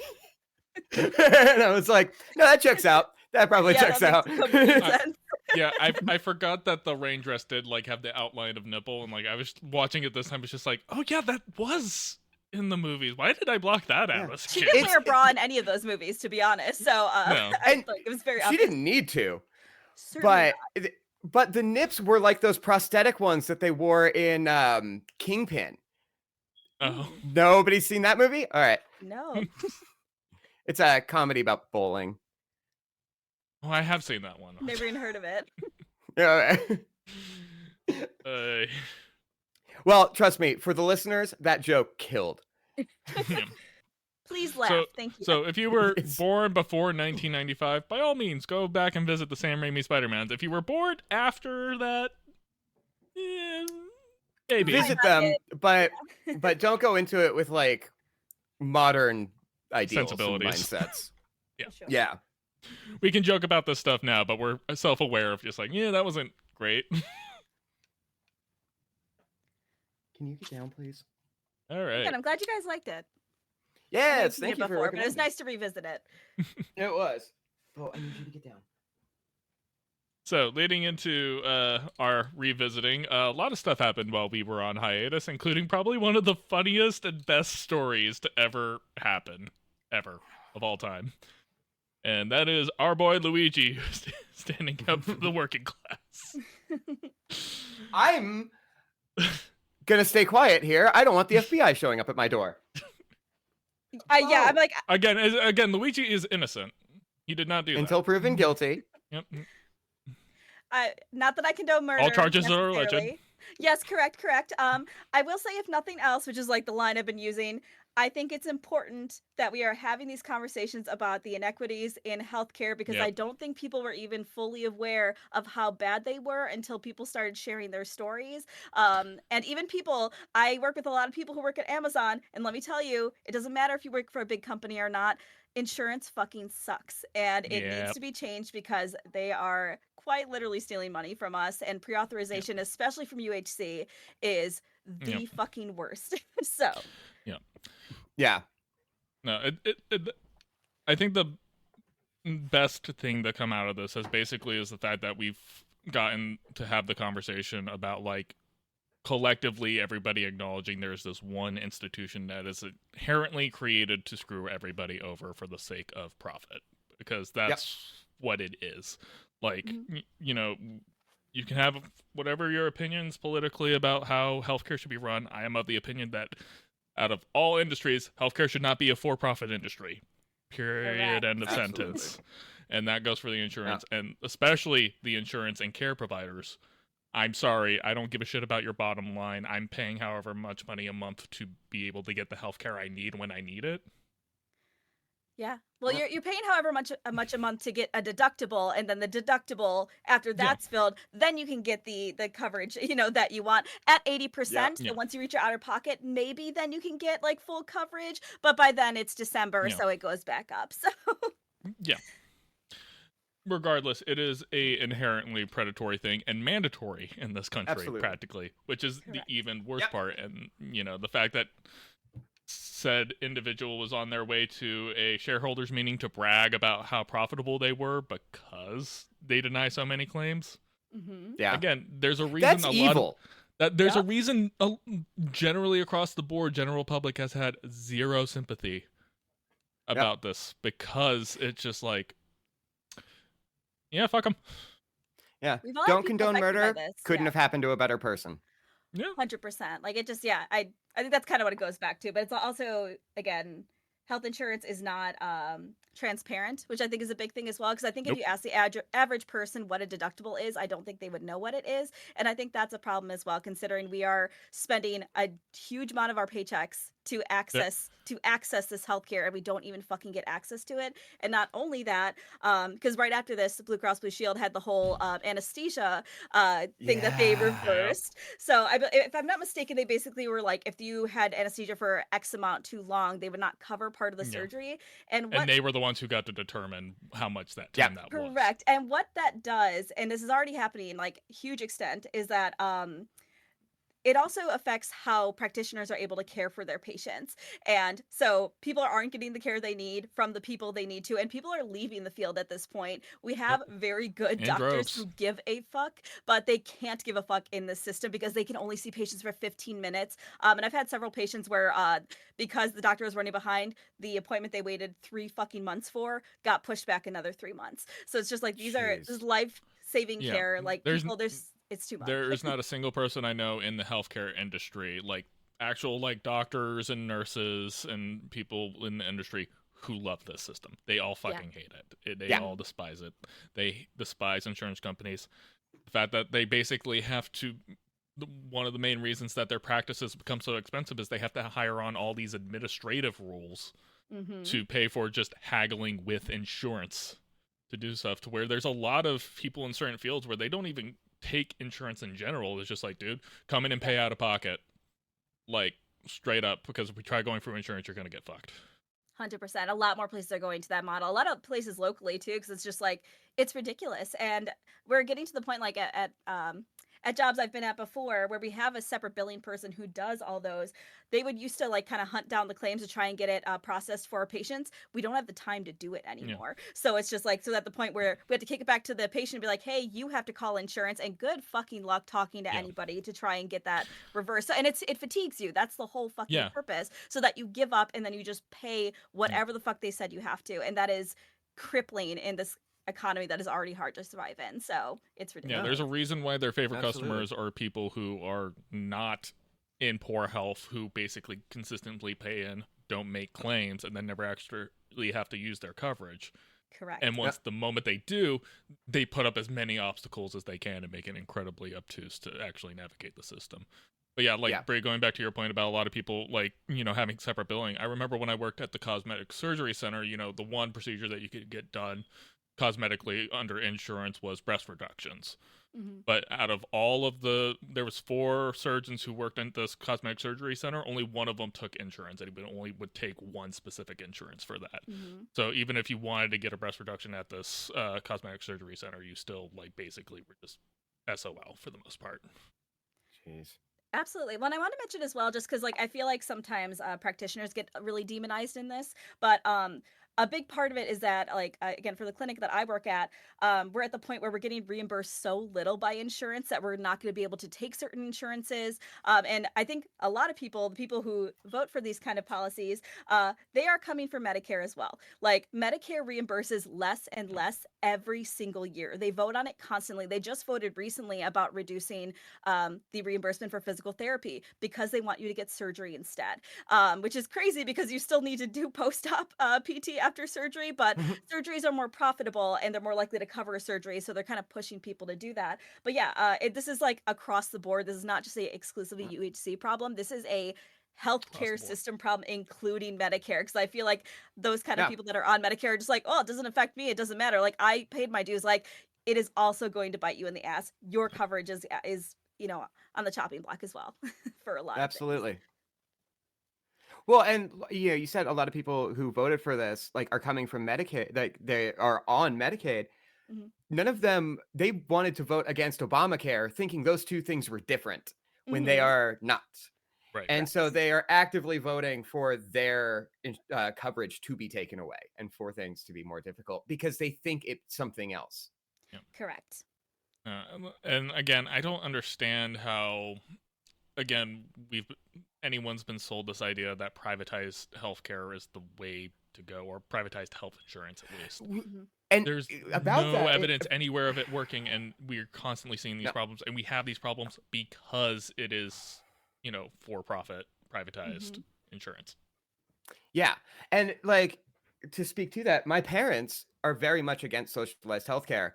And I was like, no, that checks out. That probably checks
that
out.
makes complete sense.
Yeah, I forgot that the rain dress did like have the outline of nipple, and like I was watching it this time, it's just like, oh yeah, that was in the movies. Why did I block that out as a
She
kid?
didn't wear a bra in any of those movies, to be honest. So
No.
And
it was very
she
obvious.
didn't need to.
Certainly
But the nips were like those prosthetic ones that they wore in Kingpin.
Oh.
Nobody's seen that movie? All right.
no.
It's a comedy about bowling.
Oh, I have seen that one.
Never even heard of it.
Yeah. Well, trust me, for the listeners, that joke killed.
Please laugh. Thank you.
So if you were born before 1995, by all means, go back and visit the Sam Raimi Spider-Mans. If you were born after that, maybe.
Visit them, but don't go into it with like modern ideals and
Sensibilities.
mindsets.
Yeah.
Sure.
Yeah.
We can joke about this stuff now, but we're self-aware of just like, yeah, that wasn't great.
Can you get down, please?
All right.
Good, I'm glad you guys liked it.
Yes,
I've
thank
seen
you
it
for
before, but it was
recommending.
nice to revisit it.
It was. Oh, I need you to get down.
So, leading into our revisiting, a lot of stuff happened while we were on hiatus, including probably one of the funniest and best stories to ever happen, ever, of all time. And that is our boy Luigi standing up for the working class.
I'm gonna stay quiet here. I don't want the FBI showing up at my door.
Yeah, I'm like,
Again, Luigi is innocent. He did not do that.
Until proven guilty.
Yep.
not that I condone murder.
All charges are alleged.
necessarily. Yes, correct. I will say, if nothing else, which is like the line I've been using, I think it's important that we are having these conversations about the inequities in healthcare, because
Yep.
I don't think people were even fully aware of how bad they were until people started sharing their stories. And even people, I work with a lot of people who work at Amazon, and let me tell you, it doesn't matter if you work for a big company or not. Insurance fucking sucks, and it needs
Yep.
to be changed because they are quite literally stealing money from us, and pre-authorization, especially from UHC, is the fucking worst. So
Yeah.
No, I think the best thing to come out of this is the fact that we've gotten to have the conversation about, like, collectively everybody acknowledging there's this one institution that is inherently created to screw everybody over for the sake of profit, because that's what it is. Like, you know, you can have whatever your opinions politically about how healthcare should be run. I am of the opinion that out of all industries, healthcare should not be a for-profit industry. Period.
Correct.
End of
Absolutely.
sentence. And that goes for the insurance, and especially the insurance and care providers. I'm sorry, I don't give a shit about your bottom line. I'm paying however much money a month to be able to get the healthcare I need when I need it.
yeah, well, you're paying however much a month to get a deductible, and then the deductible after that's filled, then you can get the coverage, that you want at 80%.
Yeah.
And once you reach your out of pocket, maybe then you can get like full coverage, but by then it's December,
Yeah.
so it goes back up. So
Yeah. Regardless, it is a inherently predatory thing and mandatory in this country,
Absolutely.
practically, which is
Correct.
the even worse part. And, the fact that said individual was on their way to a shareholders meeting to brag about how profitable they were because they deny so many claims.
Yeah.
Again, there's a reason
That's
a
evil.
reason generally across the board, general public has had zero sympathy about this, because it's just like, yeah, fuck them.
Yeah.
We've all had
Don't
people
condone
affected by
murder.
this,
Couldn't
yeah.
have happened to a better person.
Yeah.
100%. Like, it just, I think that's kind of what it goes back to. But it's also, again, health insurance is not transparent, which I think is a big thing as well. Because I think if you ask the average person what a deductible is, I don't think they would know what it is. And I think that's a problem as well, considering we are spending a huge amount of our paychecks to access this healthcare, and we don't even fucking get access to it. And not only that, because right after this, Blue Cross Blue Shield had the whole anesthesia thing that they reversed. So if I'm not mistaken, they basically were like, if you had anesthesia for X amount too long, they would not cover part of the surgery. And
they were the ones who got to determine how much that time that was.
Correct. And what that does, and this is already happening like huge extent, is that it also affects how practitioners are able to care for their patients. And so people aren't getting the care they need from the people they need to, and people are leaving the field at this point. We have very good doctors who give a fuck, but they can't give a fuck in this system because they can only see patients for 15 minutes. And I've had several patients where because the doctor was running behind, the appointment they waited 3 fucking months for got pushed back another 3 months. So it's just like these are just life-saving care. Like it's too much.
There is not a single person I know in the healthcare industry, like actual like doctors and nurses and people in the industry who love this system. They all fucking hate it. They all despise it. They despise insurance companies. The fact that they basically have to, one of the main reasons that their practices become so expensive is they have to hire on all these administrative rules to pay for just haggling with insurance to do stuff, to where there's a lot of people in certain fields where they don't even take insurance in general. It's just like, dude, come in and pay out of pocket, like straight up, because if we try going through insurance, you're gonna get fucked.
100%. A lot more places are going to that model. A lot of places locally too, because it's just like, it's ridiculous. And we're getting to the point like at jobs I've been at before where we have a separate billing person who does all those. They would used to like kind of hunt down the claims to try and get it processed for our patients. We don't have the time to do it anymore. So it's just like, so at the point where we have to kick it back to the patient and be like, hey, you have to call insurance, and good fucking luck talking to anybody to try and get that reversed. So, and it fatigues you. That's the whole fucking purpose, so that you give up and then you just pay whatever the fuck they said you have to. And that is crippling in this economy that is already hard to survive in. So it's ridiculous.
Yeah, there's a reason why their favorite customers are people who are not in poor health, who basically consistently pay in, don't make claims, and then never actually have to use their coverage.
Correct.
And once the moment they do, they put up as many obstacles as they can and make it incredibly obtuse to actually navigate the system. But yeah, Brie, going back to your point about a lot of people, like, having separate billing. I remember when I worked at the cosmetic surgery center, the one procedure that you could get done cosmetically under insurance was breast reductions. But out of all of there was 4 surgeons who worked in this cosmetic surgery center. Only one of them took insurance, and he only would take one specific insurance for that. So even if you wanted to get a breast reduction at this cosmetic surgery center, you still basically were just SOL for the most part.
Jeez.
Absolutely. Well, I want to mention as well, just because I feel like sometimes practitioners get really demonized in this, but a big part of it is that, again, for the clinic that I work at, we're at the point where we're getting reimbursed so little by insurance that we're not going to be able to take certain insurances. And I think a lot of people, the people who vote for these kind of policies, they are coming for Medicare as well. Like, Medicare reimburses less and less every single year. They vote on it constantly. They just voted recently about reducing the reimbursement for physical therapy because they want you to get surgery instead, which is crazy because you still need to do post-op PT after surgery, but surgeries are more profitable and they're more likely to cover a surgery, so they're kind of pushing people to do that. But yeah, this is across the board. This is not just a exclusively UHC problem. This is a healthcare system problem, including Medicare, because I feel like those kind of people that are on Medicare are just like, oh, it doesn't affect me, it doesn't matter, I paid my dues. It is also going to bite you in the ass. Your coverage is on the chopping block as well for a lot of things.
Well, and you said a lot of people who voted for this are coming from Medicaid, they are on Medicaid. None of them, they wanted to vote against Obamacare thinking those two things were different when they are not.
Right.
And so they are actively voting for their coverage to be taken away and for things to be more difficult because they think it's something else.
Yeah.
Correct.
And again, I don't understand how, anyone's been sold this idea that privatized healthcare is the way to go, or privatized health insurance at least.
And
there's no evidence anywhere of it working, and we're constantly seeing these problems, and we have these problems because it is, for-profit, privatized insurance.
Yeah, and to speak to that, my parents are very much against socialized healthcare.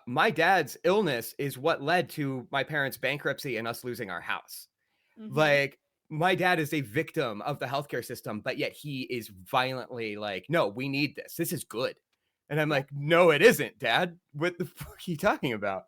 My dad's illness is what led to my parents' bankruptcy and us losing our house. my dad is a victim of the healthcare system, but yet he is violently like, no, we need this. This is good. And I'm like, no, it isn't, Dad. What the fuck are you talking about?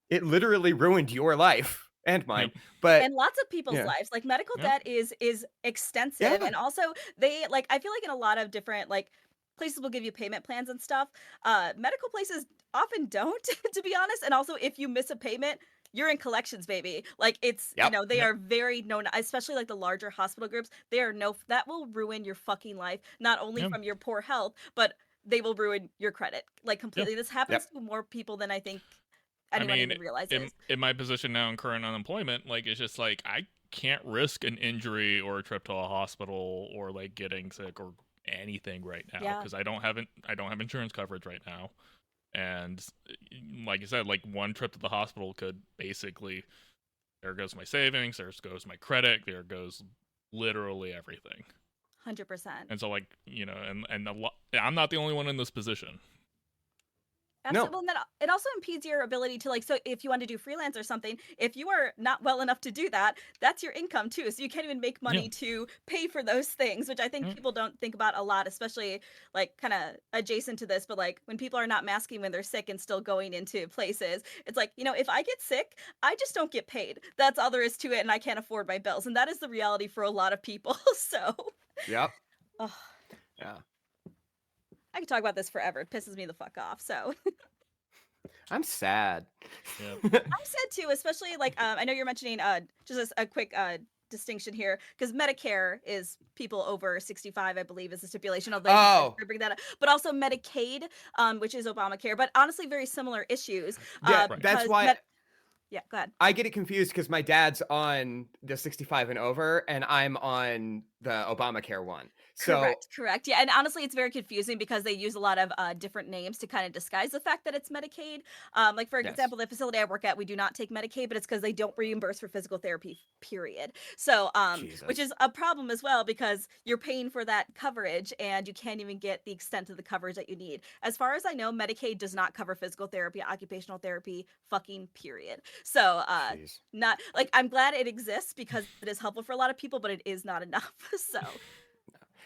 It literally ruined your life and mine.
Yep.
But
And lots of people's
yeah.
lives, like medical
Yeah.
debt is extensive,
Yeah.
and also they like I feel like in a lot of different like places will give you payment plans and stuff. Medical places often don't, to be honest. And also, if you miss a payment, you're in collections, baby. Like it's you
Yep.
know they
Yep.
are very known, especially like the larger hospital groups. They are that will ruin your fucking life, not only
Yeah.
from your poor health, but they will ruin your credit like completely. This happens to more people than I think anyone even realizes.
in my position now in current unemployment, like it's just like I can't risk an injury or a trip to a hospital or like getting sick or anything right now
Yeah.
because I don't have insurance coverage right now. And like you said, like one trip to the hospital could basically, there goes my savings, there goes my credit, there goes literally everything.
100%.
And so like, I'm not the only one in this position.
Absolutely.
No.
And then it also impedes your ability to like, so if you want to do freelance or something, if you are not well enough to do that, that's your income too. So you can't even make money to pay for those things, which I think people don't think about a lot, especially like kind of adjacent to this. But like when people are not masking when they're sick and still going into places, it's like, if I get sick, I just don't get paid. That's all there is to it. And I can't afford my bills. And that is the reality for a lot of people. So,
Yep.
oh,
Yeah.
I could talk about this forever. It pisses me the fuck off. So.
I'm sad.
Yeah.
I'm sad too, especially like I know you're mentioning just a quick distinction here because Medicare is people over 65, I believe, is the stipulation. Although I bring that up, but also Medicaid, which is Obamacare, but honestly, very similar issues.
Yeah, that's why.
Yeah, go ahead.
I get it confused because my dad's on the 65 and over, and I'm on the Obamacare one. So
Correct. Yeah, and honestly, it's very confusing because they use a lot of different names to kind of disguise the fact that it's Medicaid. Like for example, the facility I work at, we do not take Medicaid, but it's because they don't reimburse for physical therapy. Period. So, which is a problem as well because you're paying for that coverage and you can't even get the extent of the coverage that you need. As far as I know, Medicaid does not cover physical therapy, occupational therapy, fucking period. So, not like I'm glad it exists because it is helpful for a lot of people, but it is not enough. So.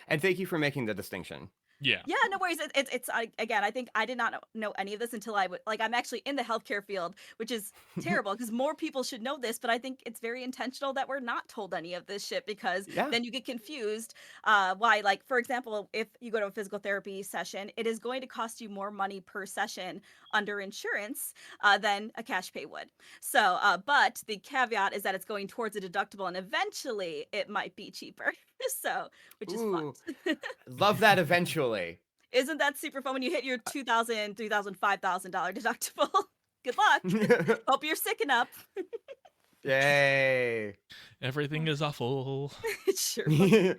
And thank you for making the distinction.
Yeah,
no worries. It's again, I think I did not know any of this until I'm actually in the healthcare field, which is terrible because more people should know this, but I think it's very intentional that we're not told any of this shit because then you get confused why, like, for example, if you go to a physical therapy session, it is going to cost you more money per session under insurance than a cash pay would. So, but the caveat is that it's going towards a deductible and eventually it might be cheaper. So, which is fun.
Love that eventually.
Isn't that super fun when you hit your $2,000, $3,000, $5,000 deductible? Good luck. Hope you're sick enough.
Yay.
Everything is awful.
It sure is.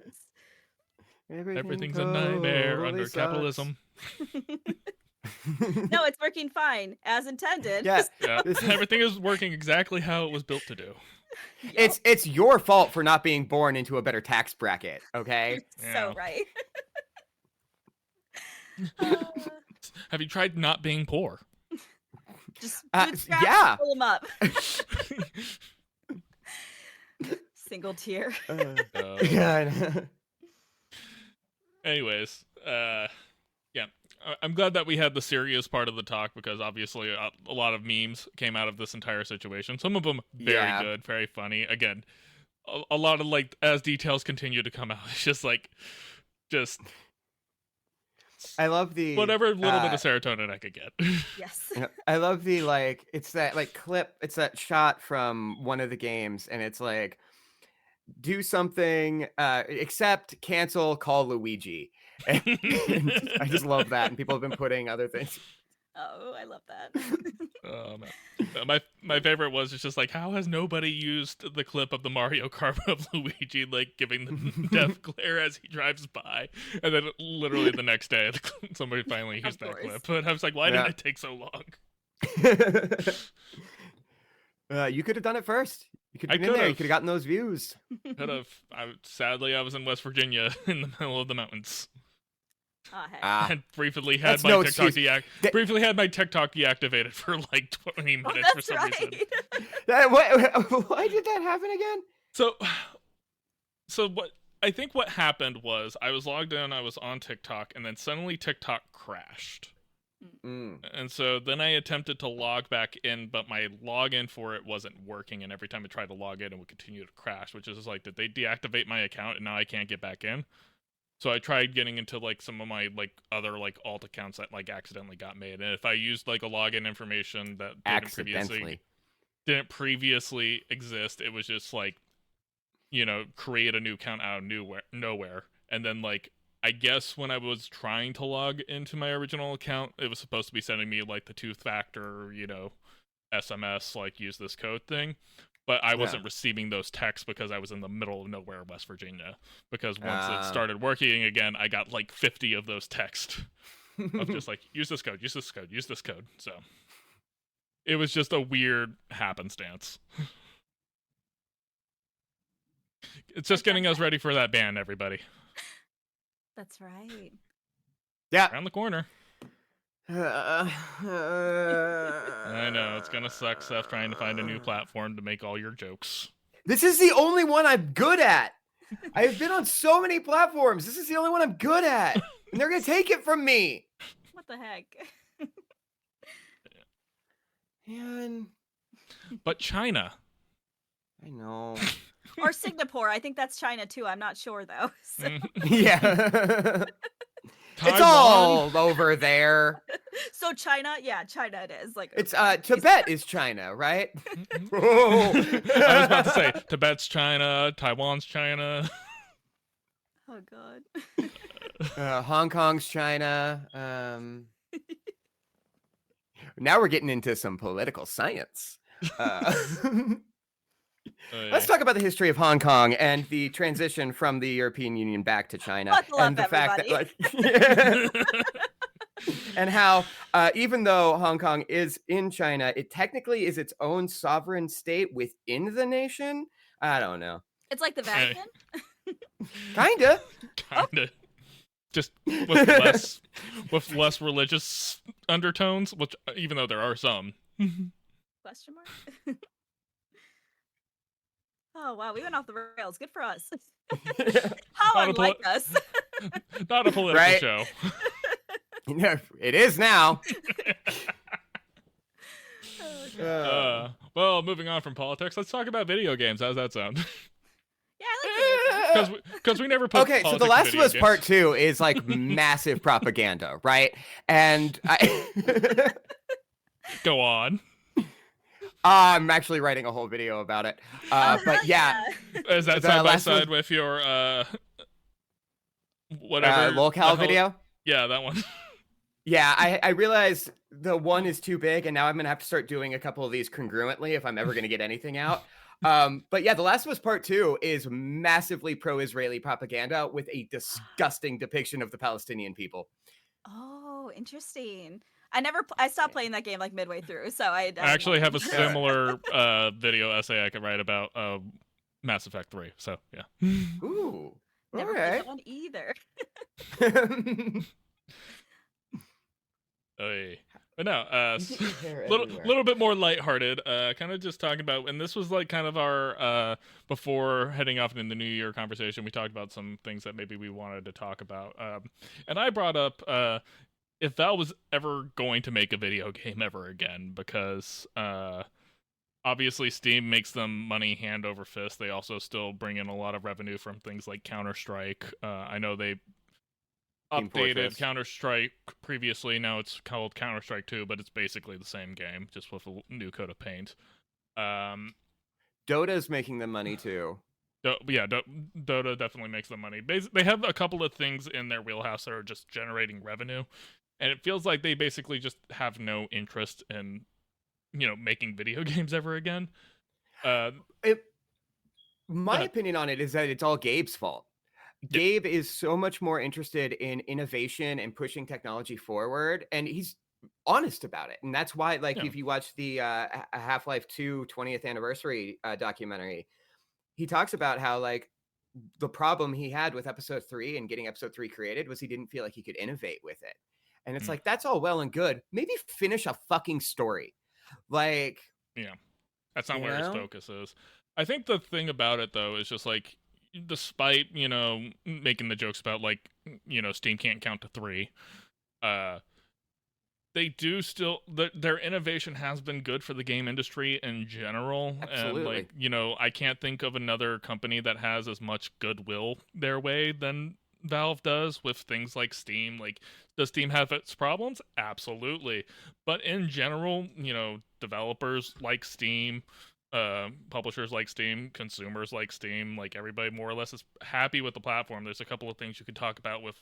Everything's a nightmare under capitalism.
No, it's working fine as intended.
Yeah.
Everything is working exactly how it was built to do.
It's your fault for not being born into a better tax bracket, okay?
You're so right.
Have you tried not being poor?
Just
yeah.
pull them up. Single tier.
Yeah, I know.
Anyways, yeah, I'm glad that we had the serious part of the talk because obviously a lot of memes came out of this entire situation. Some of them very good, very funny. Again, a lot of like as details continue to come out, it's just
I love the
whatever little bit of serotonin I could get.
Yes.
I love the like it's that like clip, it's that shot from one of the games and it's like do something except cancel call Luigi. And I just love that and people have been putting other things.
Oh, I love that.
My favorite was it's just like how has nobody used the clip of the Mario Kart of Luigi like giving the death glare as he drives by, and then literally the next day somebody finally used that clip. But I was like, why did it take so long?
You could have done it first. You could have been in there. You could have gotten those views.
Could have. Sadly, I was in West Virginia in the middle of the mountains. And briefly had my TikTok deactivated for like 20 minutes for some reason.
Why did that happen again?
So So what I think what happened was I was logged in, I was on TikTok, and then suddenly TikTok crashed. And so then I attempted to log back in, but my login for it wasn't working, and every time I tried to log in, it would continue to crash, which is just like, did they deactivate my account and now I can't get back in? So I tried getting into like some of my like other like alt accounts that like accidentally got made, and if I used like a login information that didn't previously exist, it was just like, create a new account out of nowhere, and then like I guess when I was trying to log into my original account, it was supposed to be sending me like the two-factor, SMS, like use this code thing. But I wasn't receiving those texts because I was in the middle of nowhere, West Virginia. Because once it started working again, I got like 50 of those texts of just like, use this code, use this code, use this code. So it was just a weird happenstance. It's just getting us ready for that ban, everybody.
That's right.
Yeah.
Around the corner. I know, it's gonna suck, Seth, trying to find a new platform to make all your jokes.
This is the only one I'm good at. I have been on so many platforms. This is the only one I'm good at. And they're gonna take it from me.
What the heck?
Man.
But China.
I know.
Or Singapore. I think that's China too. I'm not sure though. So.
Yeah. It's all over there.
So China, yeah, China it is. Like
it's Tibet is China, right?
I was about to say Tibet's China, Taiwan's China.
Oh god.
Hong Kong's China. Now we're getting into some political science. Let's talk about the history of Hong Kong and the transition from the European Union back to China, and the fact that, and how even though Hong Kong is in China, it technically is its own sovereign state within the nation. I don't know.
It's like the Vatican.
Kinda.
Just with less religious undertones, which even though there are some.
Question mark. Oh wow, we went off the rails. Good for us. How unlike us.
Not a political show.
No, it is now.
Well, moving on from politics, let's talk about video games. How's that sound?
Yeah, I like it.
Because we never put
okay, so The Last of Us Part 2 is like massive propaganda, right? And
Go on.
I'm actually writing a whole video about it. But yeah.
Is that side by side with your whatever
locale video?
Yeah, that one.
Yeah, I realized the one is too big, and now I'm gonna have to start doing a couple of these congruently if I'm ever gonna get anything out. But yeah, The Last of Us Part 2 is massively pro-Israeli propaganda with a disgusting depiction of the Palestinian people.
Oh, interesting. I stopped playing that game like midway through, so I
actually have a similar video essay I could write about Mass Effect 3. So yeah.
Ooh,
never played that one either.
But no, little bit more lighthearted. Kind of just talking about, and this was like kind of our before heading off in the New Year conversation. We talked about some things that maybe we wanted to talk about, and I brought up if Valve was ever going to make a video game ever again, because obviously Steam makes them money hand over fist. They also still bring in a lot of revenue from things like Counter-Strike. I know they updated Counter-Strike previously. Now it's called Counter-Strike 2, but it's basically the same game, just with a new coat of paint.
Dota's making them money too.
Dota definitely makes them money. They have a couple of things in their wheelhouse that are just generating revenue. And it feels like they basically just have no interest in, making video games ever again.
My opinion on it is that it's all Gabe's fault. Gabe is so much more interested in innovation and pushing technology forward, and he's honest about it. And that's why, if you watch the Half-Life 2 20th anniversary documentary, he talks about how, the problem he had with Episode 3 and getting Episode 3 created was he didn't feel like he could innovate with it. And it's that's all well and good. Maybe finish a fucking story.
Yeah, that's not where his focus is. I think the thing about it, though, is just despite, making the jokes about, like, Steam can't count to 3, they do still, their innovation has been good for the game industry in general.
Absolutely.
And, like, I can't think of another company that has as much goodwill their way than Valve does with things like Steam. Like, does Steam have its problems? Absolutely. But in general, developers like Steam, publishers like Steam, consumers like Steam, like everybody more or less is happy with the platform. There's a couple of things you could talk about with,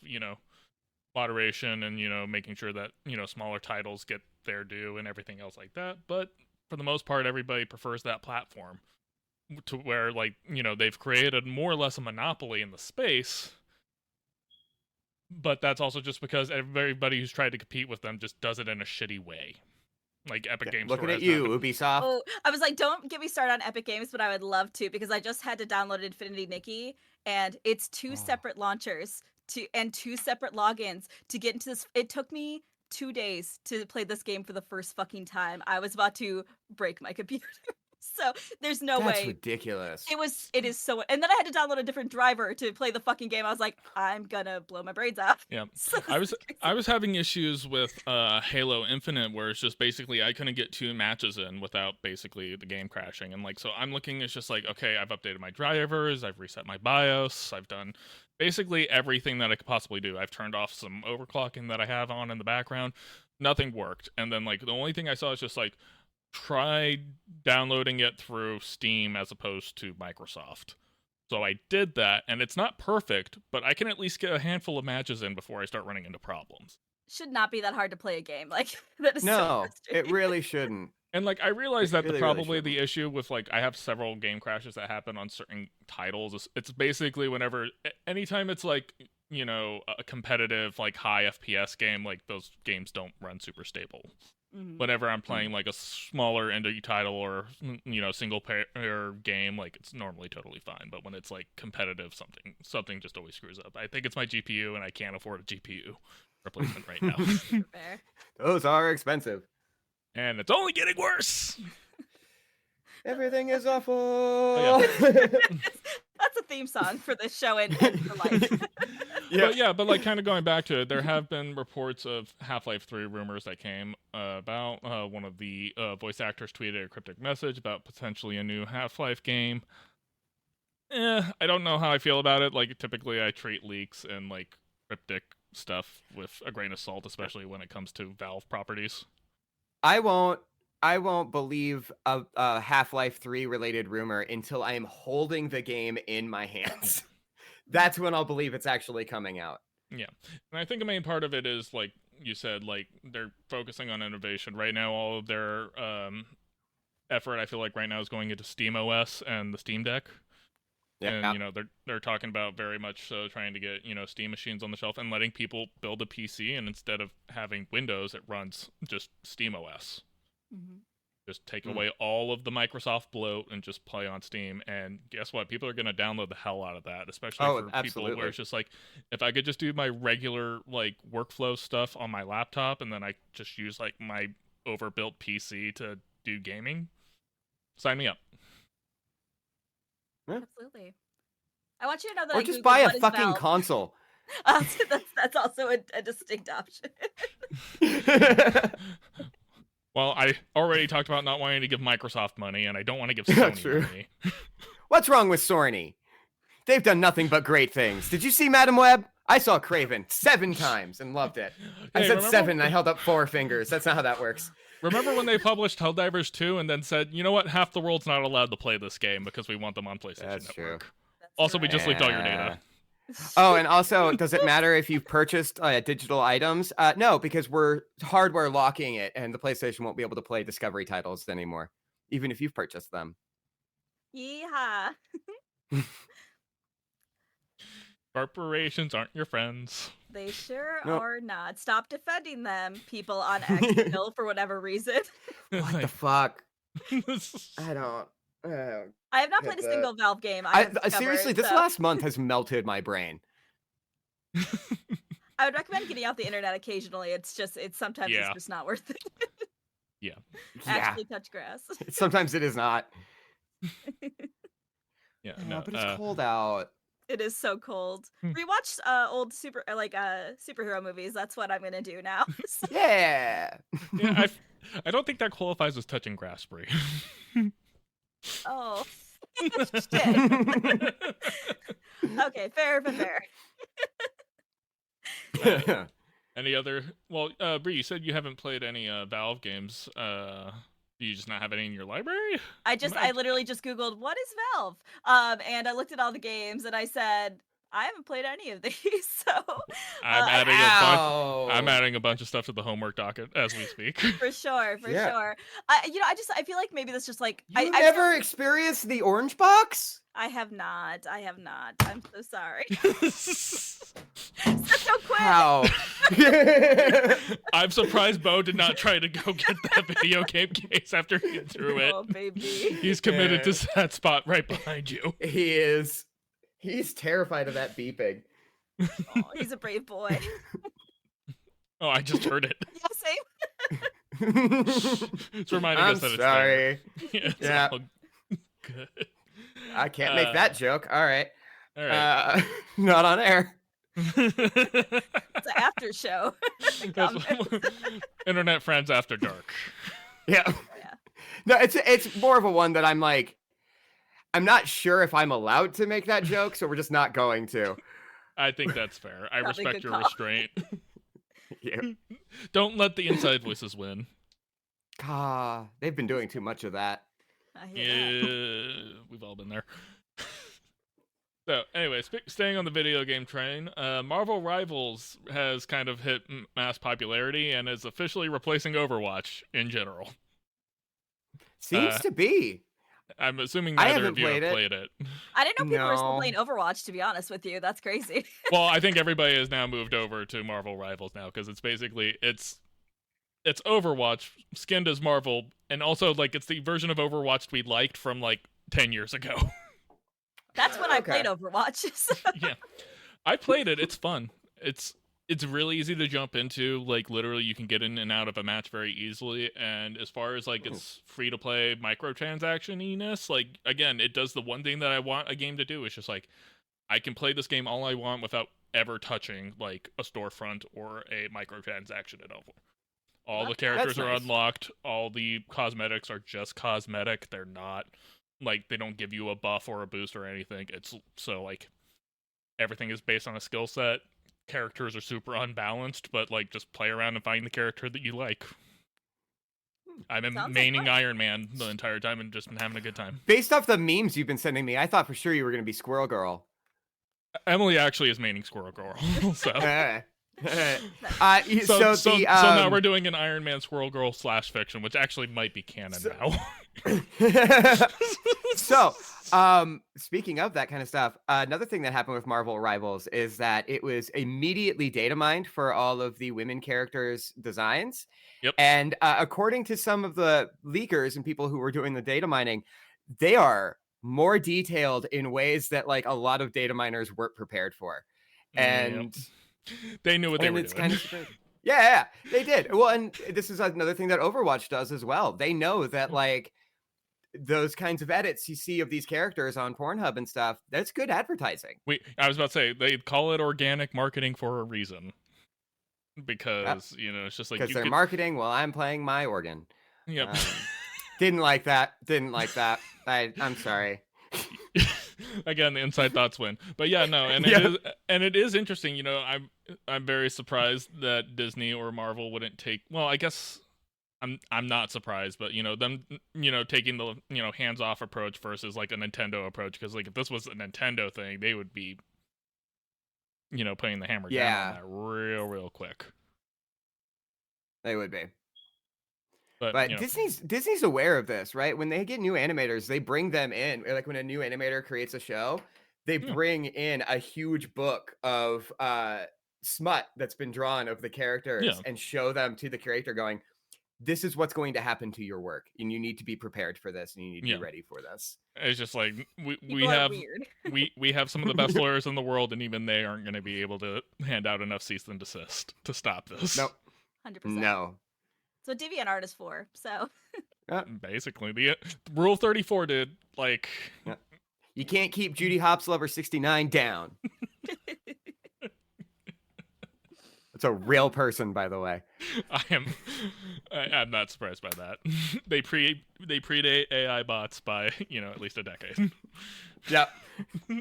moderation and, making sure that, smaller titles get their due and everything else like that. But for the most part, everybody prefers that platform to where, like, they've created more or less a monopoly in the space. But that's also just because everybody who's tried to compete with them just does it in a shitty way. Like Epic Games Store
Looking at
has
you,
not been-
Ubisoft.
Oh, I was like, don't get me started on Epic Games, but I would love to because I just had to download Infinity Nikki, and it's two separate launchers and two separate logins to get into this. It took me 2 days to play this game for the first fucking time. I was about to break my computer. So there's no
That's
way.
ridiculous.
It is so, and then I had to download a different driver to play the fucking game. I was like, I'm gonna blow my brains out.
Yeah.
So
I was having issues with Halo Infinite where it's just basically I couldn't get 2 matches in without basically the game crashing. And like, so I'm looking, it's just like, okay, I've updated my drivers, I've reset my BIOS, I've done basically everything that I could possibly do. I've turned off some overclocking that I have on in the background. Nothing worked. And then like the only thing I saw is just like, try downloading it through Steam as opposed to Microsoft. So I did that, and it's not perfect, but I can at least get a handful of matches in before I start running into problems.
should not be that hard to play a game. Like that is so
No,
frustrating.
it really shouldn't.
And like I realize that
Really,
probably
really
the issue with like I have several game crashes that happen on certain titles. It's basically whenever anytime it's like, a competitive like high FPS game, like those games don't run super stable. Whenever I'm playing like a smaller indie title or single player game, like it's normally totally fine. But when it's like competitive, something just always screws up. I think it's my GPU, and I can't afford a GPU replacement right now.
Fair.
Those are expensive.
And it's only getting worse.
Everything is awful.
Oh,
That's a theme song for this show and for life.
But like kind of going back to it, there have been reports of Half-Life 3 rumors that came about. One of the voice actors tweeted a cryptic message about potentially a new Half-Life game. I don't know how I feel about it. Like typically I treat leaks and like cryptic stuff with a grain of salt, especially when it comes to Valve properties.
I won't believe a Half-Life 3 related rumor until I am holding the game in my hands. That's when I'll believe it's actually coming out.
Yeah. And I think a main part of it is, like you said, like they're focusing on innovation. Right now, all of their effort, I feel like right now, is going into SteamOS and the Steam Deck.
Yeah.
And, they're talking about very much so trying to get, Steam machines on the shelf and letting people build a PC. And instead of having Windows, it runs just SteamOS. Just take away all of the Microsoft bloat and just play on Steam. And guess what? People are going to download the hell out of that, especially for people where it's just like, if I could just do my regular like workflow stuff on my laptop and then I just use like my overbuilt PC to do gaming, sign me up.
Absolutely. I want you to know that
Or
I
just
Googled
buy a
what is
fucking
Valve.
console.
That's also a distinct option.
Well, I already talked about not wanting to give Microsoft money, and I don't want to give Sony money.
What's wrong with Sony? They've done nothing but great things. Did you see Madam Web? I saw Craven 7 times and loved it. I said 7, and I held up 4 fingers. That's not how that works.
Remember when they published Helldivers 2 and then said, you know what, half the world's not allowed to play this game because we want them on PlayStation
That's
Network.
true.
Also, we just leaked all your data.
Oh, and also, does it matter if you've purchased digital items? No, because we're hardware locking it, and the PlayStation won't be able to play Discovery titles anymore, even if you've purchased them.
Yeehaw.
Corporations aren't your friends.
They sure
No.
are not. Stop defending them, people on X Hill, for whatever reason.
What the fuck? I don't.
I have not played a single Valve game. I have discovered,
Seriously, this
so
last month has melted my brain.
I would recommend getting off the internet occasionally. It's sometimes it's just not worth it.
Yeah.
Actually touch grass.
Sometimes it is not.
Yeah,
No, but it's cold out.
It is so cold.
Hmm.
Rewatch old superhero movies. That's what I'm gonna do now. So-
Yeah.
Yeah, I don't think that qualifies as touching grass, Brie.
oh shit. Okay, fair but fair.
Any other? Well, Brie, you said you haven't played any Valve games. Do you just not have any in your library?
I literally just Googled what is Valve? And I looked at all the games and I said, I haven't played any of these. So
I'm adding a bunch of stuff to the homework docket as we speak.
for sure.
Yeah.
I feel like maybe that's just like
You never experienced the orange box?
I have not. I'm so sorry. So quick.
How?
I'm surprised Bo did not try to go get that video game case after he threw it.
Oh baby.
He's committed to that spot right behind you.
He is. He's terrified of that beeping.
Oh, he's a brave boy.
Oh, I just heard it.
Yeah, same.
It's reminding
I'm
us that
sorry.
it's there.
Yeah.
All good.
I can't make that joke. All right.
All right.
Not on air.
It's an after show.
Internet friends after dark.
Yeah.
Yeah.
No, it's more of a one that I'm like, I'm not sure if I'm allowed to make that joke, so we're just not going to.
I think that's fair. I
Probably
respect
good
your
call.
restraint.
Yeah.
Don't let the inside voices win.
They've been doing too much of that.
I hear that.
Yeah, we've all been there. So, anyway, staying on the video game train, Marvel Rivals has kind of hit mass popularity and is officially replacing Overwatch in general.
Seems to be.
I'm assuming
I
neither
haven't
of you have
played
played it.
I didn't know people were still
No.
playing Overwatch, to be honest with you. That's crazy.
Well, I think everybody has now moved over to Marvel Rivals now because it's basically it's Overwatch skinned as Marvel, and also like it's the version of Overwatch we liked from like 10 years ago.
That's when I
Okay.
played Overwatch. So-
Yeah, I played it. It's fun. It's really easy to jump into. Like literally, you can get in and out of a match very easily. And as far as like it's free to play microtransaction-iness, like again, it does the one thing that I want a game to do. It's just like I can play this game all I want without ever touching like a storefront or a microtransaction at all. All the characters
That's
are
nice.
unlocked. All the cosmetics are just cosmetic. They're not like they don't give you a buff or a boost or anything. It's so like everything is based on a skill set. Characters are super unbalanced, but like just play around and find the character that you like. I've been
Sounds like
maining
fun.
Iron Man the entire time and just been having a good time.
Based off the memes you've been sending me, I thought for sure you were going to be Squirrel Girl.
Emily actually is maining Squirrel Girl, so. So now we're doing an Iron Man Squirrel Girl / fiction, which actually might be canon now.
So, speaking of that kind of stuff, another thing that happened with Marvel Rivals is that it was immediately data mined for all of the women characters' designs.
Yep.
And according to some of the leakers and people who were doing the data mining, they are more detailed in ways that like a lot of data miners weren't prepared for. And
they knew what they were
it's
doing.
kind of surprising. Yeah, they did. Well, and this is another thing that Overwatch does as well. They know that like those kinds of edits you see of these characters on Pornhub and stuff, that's good advertising.
I was about to say they call it organic marketing for a reason. Because, it's just like
because they're marketing while I'm playing my organ.
Yep.
Didn't like that. I'm sorry.
Again, the inside thoughts win. But yeah, no, and it is interesting, I'm very surprised that Disney or Marvel wouldn't take, well, I guess I'm not surprised, but them taking the hands-off approach versus like a Nintendo approach, because like if this was a Nintendo thing, they would be putting the hammer down on that real quick.
They would be.
But
Disney's aware of this, right? When they get new animators, they bring them in. Like when a new animator creates a show, they bring in a huge book of smut that's been drawn of the characters and show them to the creator going, this is what's going to happen to your work, and you need to be prepared for this, and you need to be ready for this.
It's just like we have some of the best lawyers in the world, and even they aren't going to be able to hand out enough cease and desist to stop this.
Nope.
100%.
No.
So DeviantArt is for. So
basically, the Rule 34 did like.
You can't keep Judy Hopps Lover 69 down. It's a real person, by the way.
I'm not surprised by that. They predate AI bots by, at least a decade.
Yep.
Oh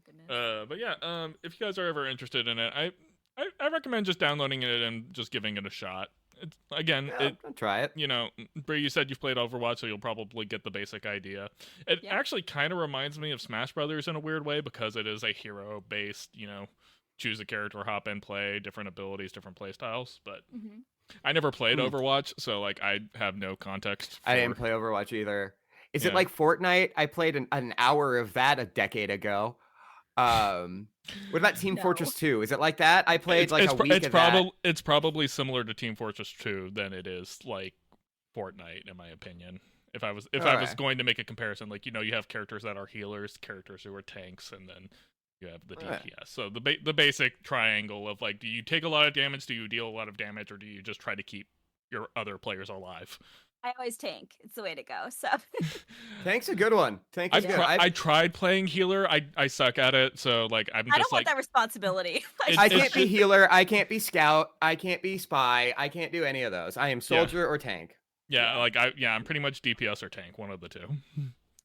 goodness.
But yeah, if you guys are ever interested in it, I recommend just downloading it and just giving it a shot. It's, again,
I'll try it.
Brie, you said you've played Overwatch, so you'll probably get the basic idea. It actually kind of reminds me of Smash Brothers in a weird way because it is a hero-based, choose a character, hop in, play, different abilities, different play styles. But I never played Overwatch, so I have no context.
I didn't play Overwatch either. Is it like Fortnite? I played an hour of that a decade ago. What about Team Fortress 2? Is it like that? I played a week of that.
It's probably similar to Team Fortress 2 than it is like Fortnite, in my opinion. If I was going to make a comparison, you have characters that are healers, characters who are tanks, and then you have the DPS. So the basic triangle of do you take a lot of damage, do you deal a lot of damage, or do you just try to keep your other players alive?
I always tank. It's the way to go. So
Tank's a good one. Tank is good.
I tried playing healer. I suck at it. So
I don't want that responsibility.
I can't be healer. I can't be scout. I can't be spy. I can't do any of those. I am soldier or tank.
Yeah, I'm pretty much DPS or tank, one of the two.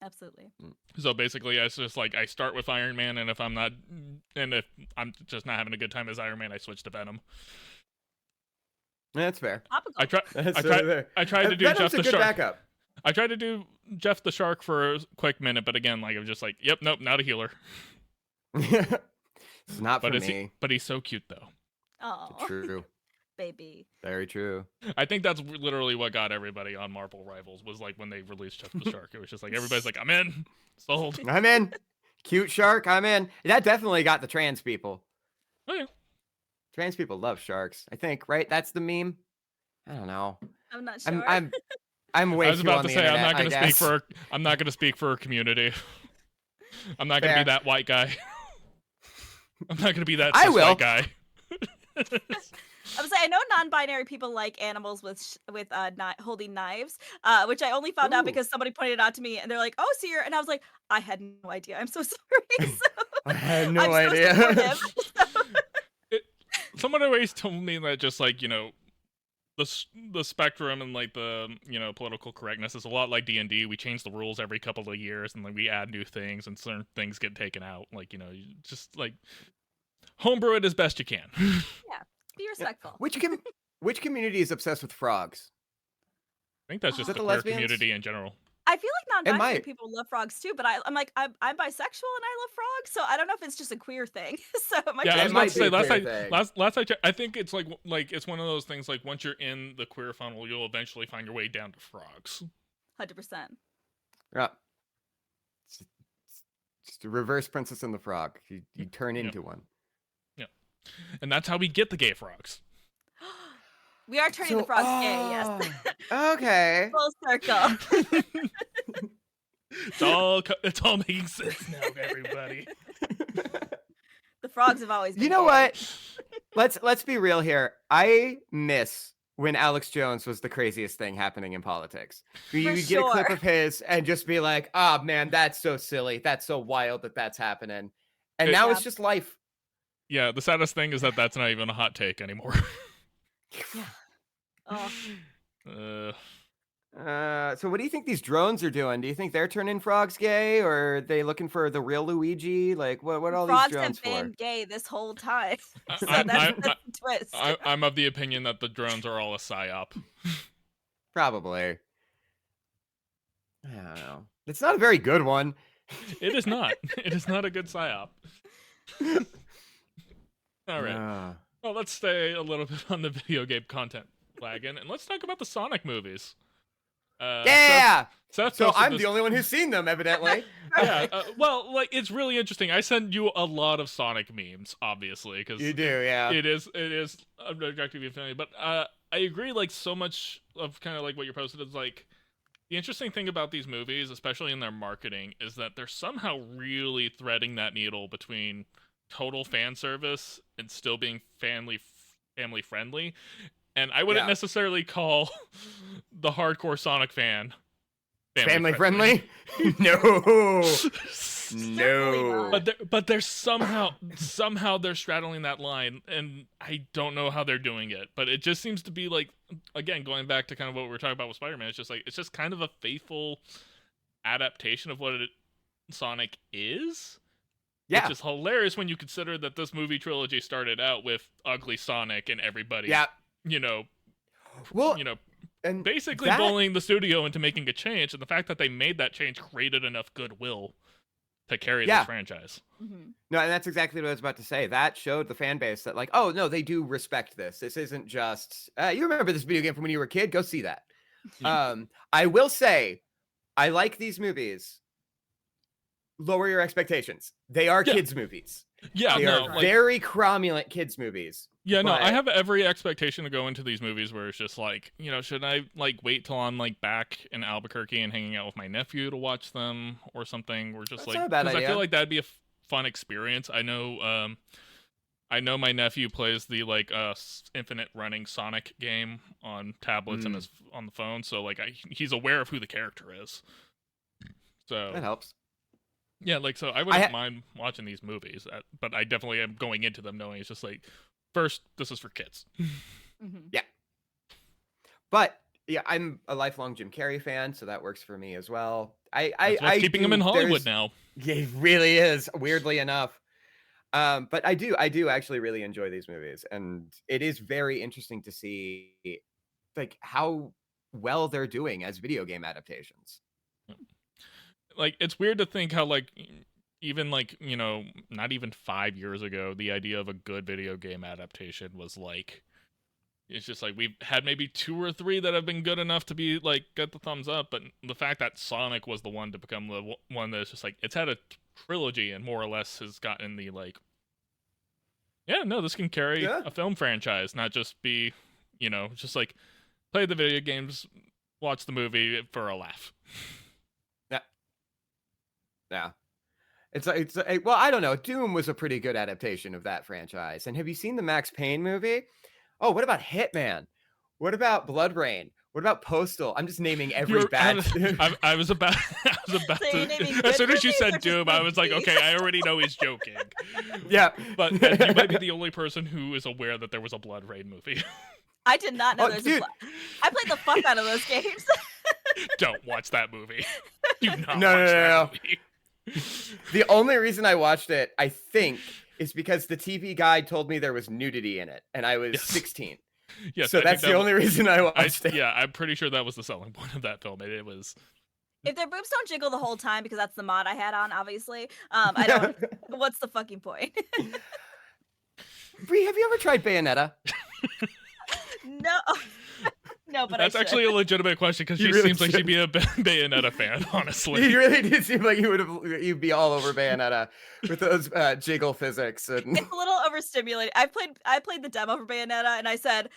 Absolutely.
So basically, it's just I start with Iron Man, and if I'm just not having a good time as Iron Man, I switch to Venom.
That's fair.
I tried to do Jeff the Shark.
Backup.
I tried to do Jeff the Shark for a quick minute, but again, I'm just yep, nope, not a healer.
It's not for me.
But he's so cute, though.
Oh,
true.
Baby.
Very true.
I think that's literally what got everybody on Marvel Rivals was when they released Jeff the Shark. It was just everybody's I'm in, sold.
I'm in. Cute shark. I'm in. That definitely got the trans people.
Oh yeah.
Trans people love sharks, I think, right? That's the meme. I don't know.
I'm not sure.
I'm way.
I was about
to
say
internet,
I'm not going to speak for a community. I'm not going to be that white guy. I'm not going to be that cis white guy.
I was I know non-binary people like animals with holding knives, which I only found out because somebody pointed it out to me, and they're like, "Oh, so you're," and I was like, "I had no idea. I'm so sorry." So,
I had no
I'm
idea.
So
someone always told me that just the spectrum and the political correctness is a lot like D&D. We change the rules every couple of years, and we add new things, and certain things get taken out. Just homebrew it as best you can.
Yeah, be respectful.
Which community is obsessed with frogs?
I think that's just the queer
lesbians?
community in general.
I feel like non-binary people love frogs too, but I'm bisexual and I love frogs, so I don't know if it's just a queer thing. So it might
I was about to say last I checked, I think it's it's one of those things once you're in the queer funnel, you'll eventually find your way down to frogs.
100%.
Yeah. It's just a reverse Princess and the Frog. You turn into one.
Yeah. And that's how we get the gay frogs.
We are turning the frogs gay, yes.
Okay.
Full circle.
It's all making sense now, everybody.
The frogs have always been
You know
gay.
what? Let's be real here. I miss when Alex Jones was the craziest thing happening in politics. You'd get a clip of his and just be like, "Oh man, that's so silly. That's so wild that's happening." And now it's just life.
Yeah, the saddest thing is that's not even a hot take anymore.
Oh.
So what do you think these drones are doing? Do you think they're turning frogs gay, or are they looking for the real Luigi? What are all these drones for?
Frogs have been gay this whole time. So
that's
the twist.
I'm of the opinion that the drones are all a psyop.
Probably. I don't know. It's not a very good one.
It is not. It is not a good psyop. All right. Well, let's stay a little bit on the video game content wagon, and let's talk about the Sonic movies.
Seth so I'm the only one who's seen them, evidently.
Yeah. Well, it's really interesting. I send you a lot of Sonic memes, obviously, because
you do. Yeah.
It is objectively familiar, but I agree. So much of kind of what you're posted is the interesting thing about these movies, especially in their marketing, is that they're somehow really threading that needle between total fan service and still being family friendly. And I wouldn't necessarily call the hardcore Sonic fan
family friendly. No.
Certainly
No.
not.
But they're somehow they're straddling that line, and I don't know how they're doing it. But it just seems to be like, again, going back to kind of what we were talking about with Spider-Man. It's just kind of a faithful adaptation of what Sonic is.
Yeah.
Which is hilarious when you consider that this movie trilogy started out with ugly Sonic and everybody,
Yeah.
Well,
and
basically bullying the studio into making a change, and the fact that they made that change created enough goodwill to carry this franchise.
Mm-hmm.
No, and that's exactly what I was about to say. That showed the fan base that, like, oh no, they do respect this. This isn't just you remember this video game from when you were a kid. Go see that. I will say, I like these movies. Lower your expectations. They are kids movies.
Yeah,
they are very cromulent kids movies.
Yeah, no, I have every expectation to go into these movies where it's just like, should I like wait till I'm like back in Albuquerque and hanging out with my nephew to watch them or something? Or just
That's not a bad idea.
I feel like that'd be a fun experience. I know my nephew plays the like infinite running Sonic game on tablets and on the phone, so like he's aware of who the character is. So
that helps.
Yeah, like, so I wouldn't mind watching these movies, but I definitely am going into them knowing it's just like, first, this is for kids.
Mm-hmm.
Yeah. But yeah, I'm a lifelong Jim Carrey fan, so that works for me as well. I
keeping him in Hollywood now.
Yeah, he really is, weirdly enough. But I do actually really enjoy these movies, and it is very interesting to see like how well they're doing as video game adaptations.
Like, it's weird to think how, like, even, like, not even 5 years ago, the idea of a good video game adaptation was, like, it's just, like, we've had maybe 2 or 3 that have been good enough to be, like, get the thumbs up, but the fact that Sonic was the one to become the one that's just, like, it's had a trilogy and more or less has gotten the, like, yeah, no, this can carry a film franchise, not just be, just, like, play the video games, watch the movie for a laugh.
Yeah. It's well, I don't know. Doom was a pretty good adaptation of that franchise. And have you seen the Max Payne movie? Oh, what about Hitman? What about Blood Rain? What about Postal? I'm just naming every bad.
I was about to. As soon as you said Doom, I was like, okay, I already know he's joking.
Yeah,
but you might be the only person who is aware that there was a Blood Rain movie.
I did not know there's I played the fuck out of those games.
Don't watch that movie. Do not watch
that
movie.
The only reason I watched it, I think, is because the TV guide told me there was nudity in it, and I was 16.
Yes,
so that's the only reason I watched it.
Yeah, I'm pretty sure that was the selling point of that film. It was.
If their boobs don't jiggle the whole time, because that's the mod I had on, obviously, I don't. What's the fucking point?
Brie, have you ever tried Bayonetta?
No. No, but
that's actually a legitimate question because she seems like she'd be a Bayonetta fan, honestly.
You really did seem like you'd be all over Bayonetta with those jiggle physics. And...
It's a little overstimulating. I played the demo for Bayonetta, and I said,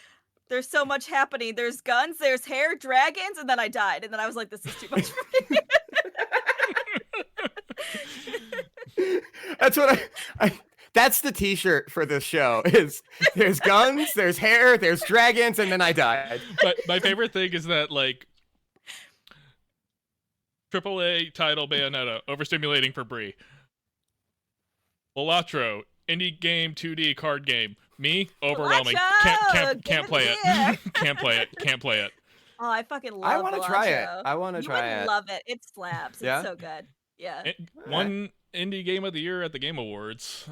"There's so much happening. There's guns, there's hair, dragons," and then I died, and then I was like, "This is too much for me."
That's what I that's the t-shirt for this show is there's guns, there's hair, there's dragons, and then I died.
But my favorite thing is that, like, AAA title Bayonetta, overstimulating for Brie. Balatro, indie game, 2D card game. Me, overwhelming. Can't play it. Can't play it.
Oh, I fucking love it.
I want to try it.
You would love it. It slaps. It's so good. Yeah.
One indie game of the year at the Game Awards.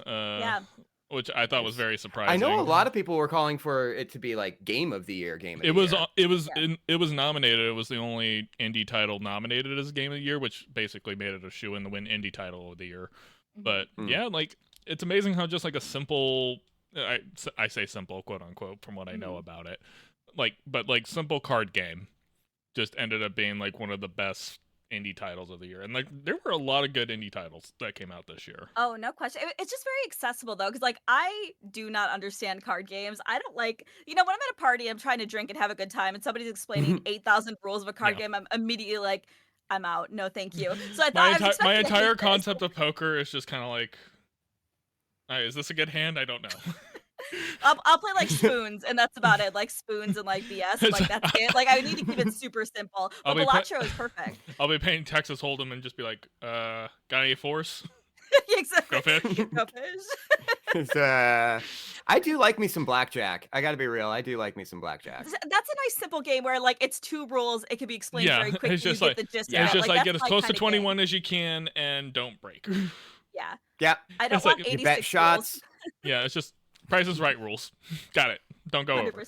Which I thought was very surprising.
I know a lot of people were calling for it to be like Game of the Year.
It was nominated. It was the only indie title nominated as Game of the Year, which basically made it a shoo-in to win indie title of the year. But yeah, like, it's amazing how just like a simple, I say simple, quote unquote, from what I know about it, but simple card game just ended up being like one of the best indie titles of the year. And like, there were a lot of good indie titles that came out this year.
Oh, no question. It's just very accessible though, because like, I do not understand card games. I don't like, when I'm at a party, I'm trying to drink and have a good time, and somebody's explaining 8,000 rules of a card game, I'm immediately like, I'm out. No, thank you. So I thought
my entire concept of poker is just kind of like, is this a good hand? I don't know.
I'll play like Spoons, and that's about it. Like Spoons and like BS, and, like that's it. Like I need to keep it super simple. But Balatro is perfect.
I'll be playing Texas Hold'em and just be like, got any force?
Exactly.
Go fish.
Go fish.
I do like me some blackjack. I gotta be real. I do like me some blackjack.
That's a nice simple game where like it's 2 rules. It can be explained very quickly.
It's just
you
like
get the gist
it's
of
just
it.
like get as
that's
close to
kinda
21
game.
as you can and don't break.
Yeah.
Yep.
I don't
It's
want
like,
86
You bet shots.
rules.
Yeah, it's just Price is Right rules. Got it. Don't go
100%.
over.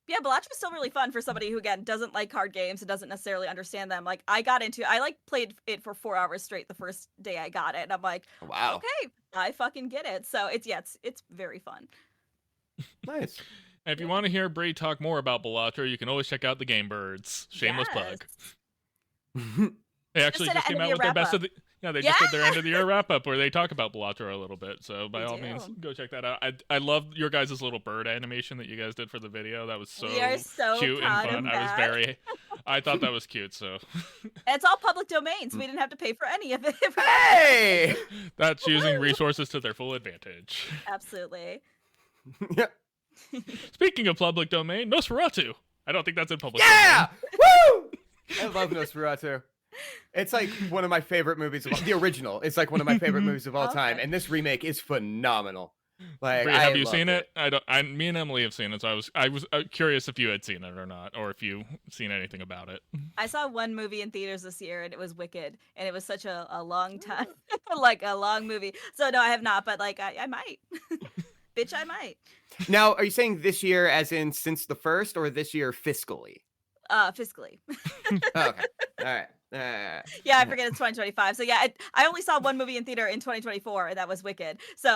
Yeah, Balatro is still really fun for somebody who again doesn't like card games and doesn't necessarily understand them. Like I like played it for 4 hours straight the first day I got it, and I'm like,
Wow.
okay, I fucking get it. So it's very fun.
Nice.
And if you want to hear Brie talk more about Balatro, you can always check out the Game Birds. Shameless plug. They actually
Just
just
did
came
an
out with their best
end-of-year
of the they just did their end of the year
Yes!
wrap up where they talk about Balatro a little bit. So by
They
all
do.
means, go check that out. I love your guys' little bird animation that you guys did for the video. That was so
We are so
cute and
proud
fun.
of
I
that.
thought that was cute. So
And it's all public domain, so we didn't have to pay for any of it.
Hey.
that's using resources to their full advantage.
Absolutely.
Yep.
Speaking of public domain, Nosferatu. I don't think that's in public
Yeah.
domain.
Woo! I love Nosferatu. It's like one of my favorite movies of all, the original. It's like one of my favorite movies of all time,
Okay.
and this remake is phenomenal. Like,
Brie, have you
loved
seen it? Me and Emily have seen it, so I was curious if you had seen it or not, or if you seen anything about it.
I saw one movie in theaters this year, and it was Wicked, and it was such a long time, like a long movie. So no, I have not, but like I might. Bitch, I might.
Now, are you saying this year, as in since the first, or this year fiscally?
Fiscally.
Oh, okay. All right.
Yeah, I forget it's 2025. So yeah, I only saw one movie in theater in 2024, and that was Wicked. So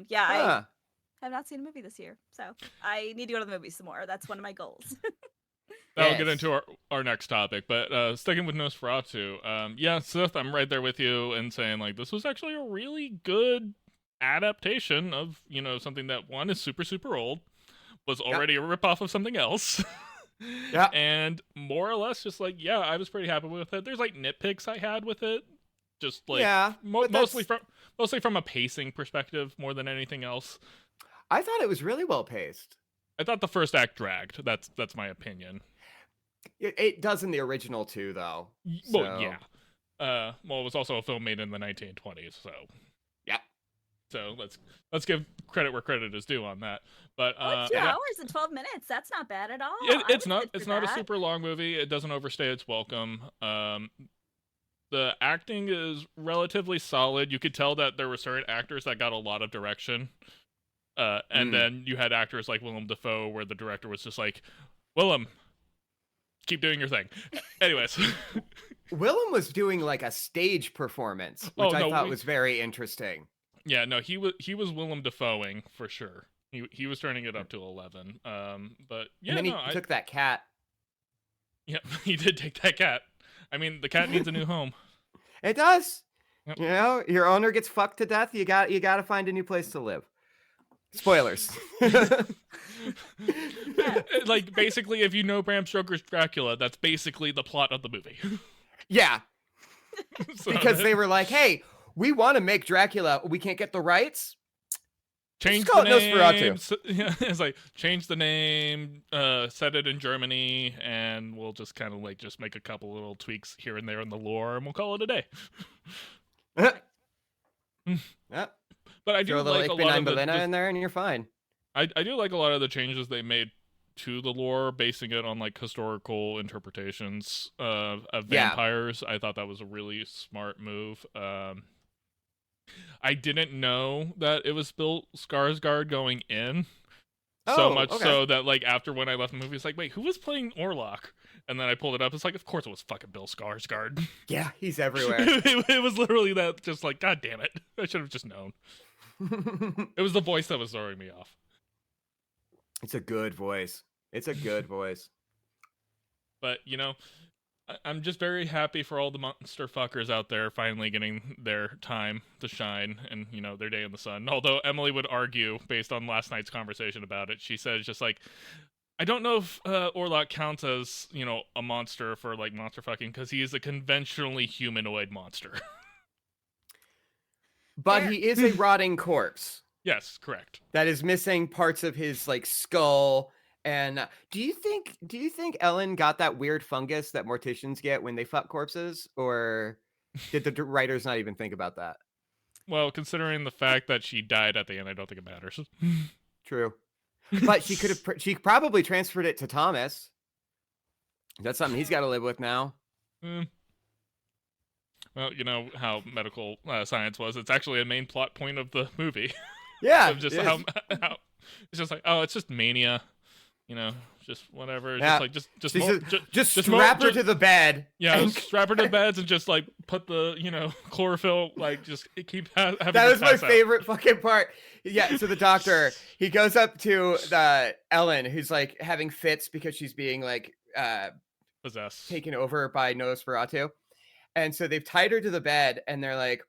yeah, I have not seen a movie this year, so I need to go to the movies some more. That's one of my goals.
That'll get into our next topic, but sticking with Nosferatu, yeah, Seth, I'm right there with you in saying like this was actually a really good adaptation of something that one is super super old, was already a ripoff of something else.
Yeah.
And more or less just like, yeah, I was pretty happy with it. There's like nitpicks I had with it. Just like mostly from a pacing perspective more than anything else.
I thought it was really well paced.
I thought the first act dragged. That's my opinion.
It does in the original too, though.
Well, yeah. Well, it was also a film made in the 1920s, so
yeah.
So let's give credit where credit is due on that. But
2 hours and 12 minutes. That's not bad at all.
It's not a super long movie. It doesn't overstay its welcome. The acting is relatively solid. You could tell that there were certain actors that got a lot of direction. And then you had actors like Willem Dafoe where the director was just like, Willem, keep doing your thing. Anyways.
Willem was doing like a stage performance, which I thought was very interesting.
Yeah, no, he was Willem Dafoeing for sure. He was turning it up to 11. But yeah,
and then he took that cat.
Yeah, he did take that cat. I mean, the cat needs a new home.
It does.
Yep.
You know, your owner gets fucked to death. You got to find a new place to live. Spoilers.
Like basically, if you know Bram Stoker's Dracula, that's basically the plot of the movie.
Yeah.
So
because they were like, hey, we want to make Dracula. We can't get the rights.
Change
the
name.
Nosferatu.
Yeah, it's like change the name, set it in Germany, and we'll just kind of like just make a couple little tweaks here and there in the lore, and we'll call it a day.
Yep.
But I do
Throw a little
like a
Ich bin
lot
ein
of the
Berliner in there, and you're fine.
I do like a lot of the changes they made to the lore, basing it on like historical interpretations of vampires. I thought that was a really smart move. I didn't know that it was Bill Skarsgård going in. So much so that like after when I left the movie, it's like, wait, who was playing Orlok? And then I pulled it up. It's like, of course it was fucking Bill Skarsgård.
Yeah, he's everywhere.
It was literally that, just like, God damn it. I should have just known. It was the voice that was throwing me off.
It's a good voice.
But, I'm just very happy for all the monster fuckers out there finally getting their time to shine and, their day in the sun. Although Emily would argue, based on last night's conversation about it, she says just like, I don't know if Orlok counts as, a monster for like monster fucking because he is a conventionally humanoid monster.
But he is a rotting corpse.
Yes, correct.
that is missing parts of his like skull. And do you think Ellen got that weird fungus that morticians get when they fuck corpses, or did the writers not even think about that?
Well, considering the fact that she died at the end, I don't think it matters.
True, but she probably transferred it to Thomas. That's something he's got to live with now.
Well, you know how medical science was. It's actually a main plot point of the movie.
Yeah,
Just how it's just like, oh, it's just mania, you know, just whatever. It's
Yeah.
just
strap her to the bed.
Yeah,
and-
strap her to beds and just like put the chlorophyll, like just keep having.
That was my
pass out.
favorite fucking part. Yeah, so the doctor, he goes up to Ellen, who's like having fits because she's being like
Possessed.
taken over by Nosferatu. And so they've tied her to the bed, and they're like,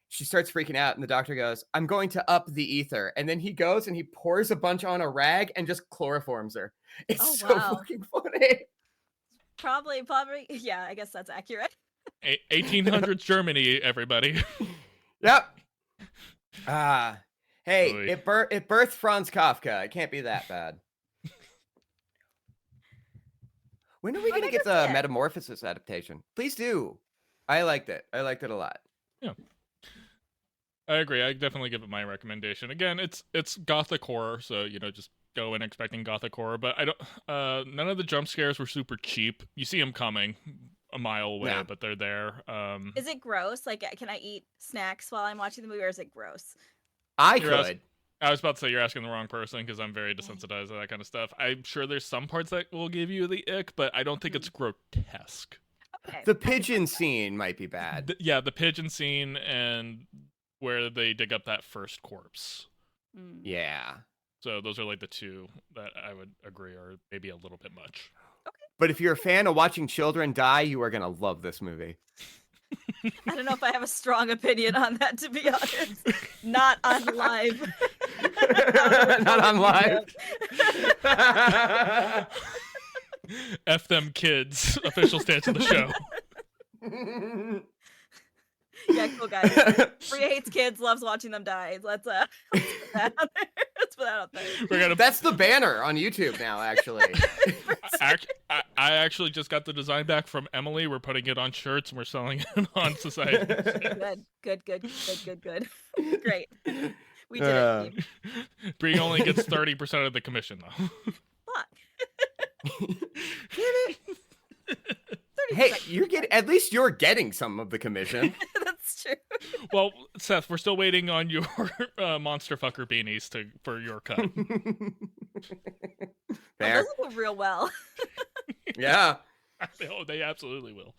she starts freaking out, and the doctor goes, I'm going to up the ether. And then he goes and he pours a bunch on a rag and just chloroforms her. It's so fucking funny.
Probably, yeah, I guess that's accurate.
1800s Germany, everybody.
Yep. Hey,
Oy.
it birthed Franz Kafka. It can't be that bad. When are we going to get the Metamorphosis adaptation? Please do. I liked it. I liked it a lot.
Yeah. I agree. I definitely give it my recommendation. Again, it's gothic horror, so just go in expecting gothic horror. But I don't. None of the jump scares were super cheap. You see them coming a mile away,
Yeah.
but they're there.
Is it gross? Like, can I eat snacks while I'm watching the movie, or is it gross?
I
You're
could.
I was about to say you're asking the wrong person because I'm very desensitized to that kind of stuff. I'm sure there's some parts that will give you the ick, but I don't think it's grotesque.
Okay.
The pigeon scene might be bad.
Yeah, the pigeon scene and where they dig up that first corpse.
Yeah.
So those are like the two that I would agree are maybe a little bit much.
But if you're a fan of watching children die, you are going to love this movie.
I don't know if I have a strong opinion on that, to be honest. Not on live.
Not on live.
F them kids. Official stance of the show.
Yeah, cool guys. Brie hates kids, loves watching them die. Let's put that out there. Let's put that out there.
That's the banner on YouTube now, actually.
I actually just got the design back from Emily. We're putting it on shirts and we're selling it on Society.
Good. Great. We did it. Team.
Brie only gets 30% of the commission, though.
Fuck.
Hey, at least you're getting some of the commission.
That's true.
Well, Seth, we're still waiting on your monster fucker beanies for your cut.
Fair.
Those will go real well.
Yeah.
Oh, they absolutely will.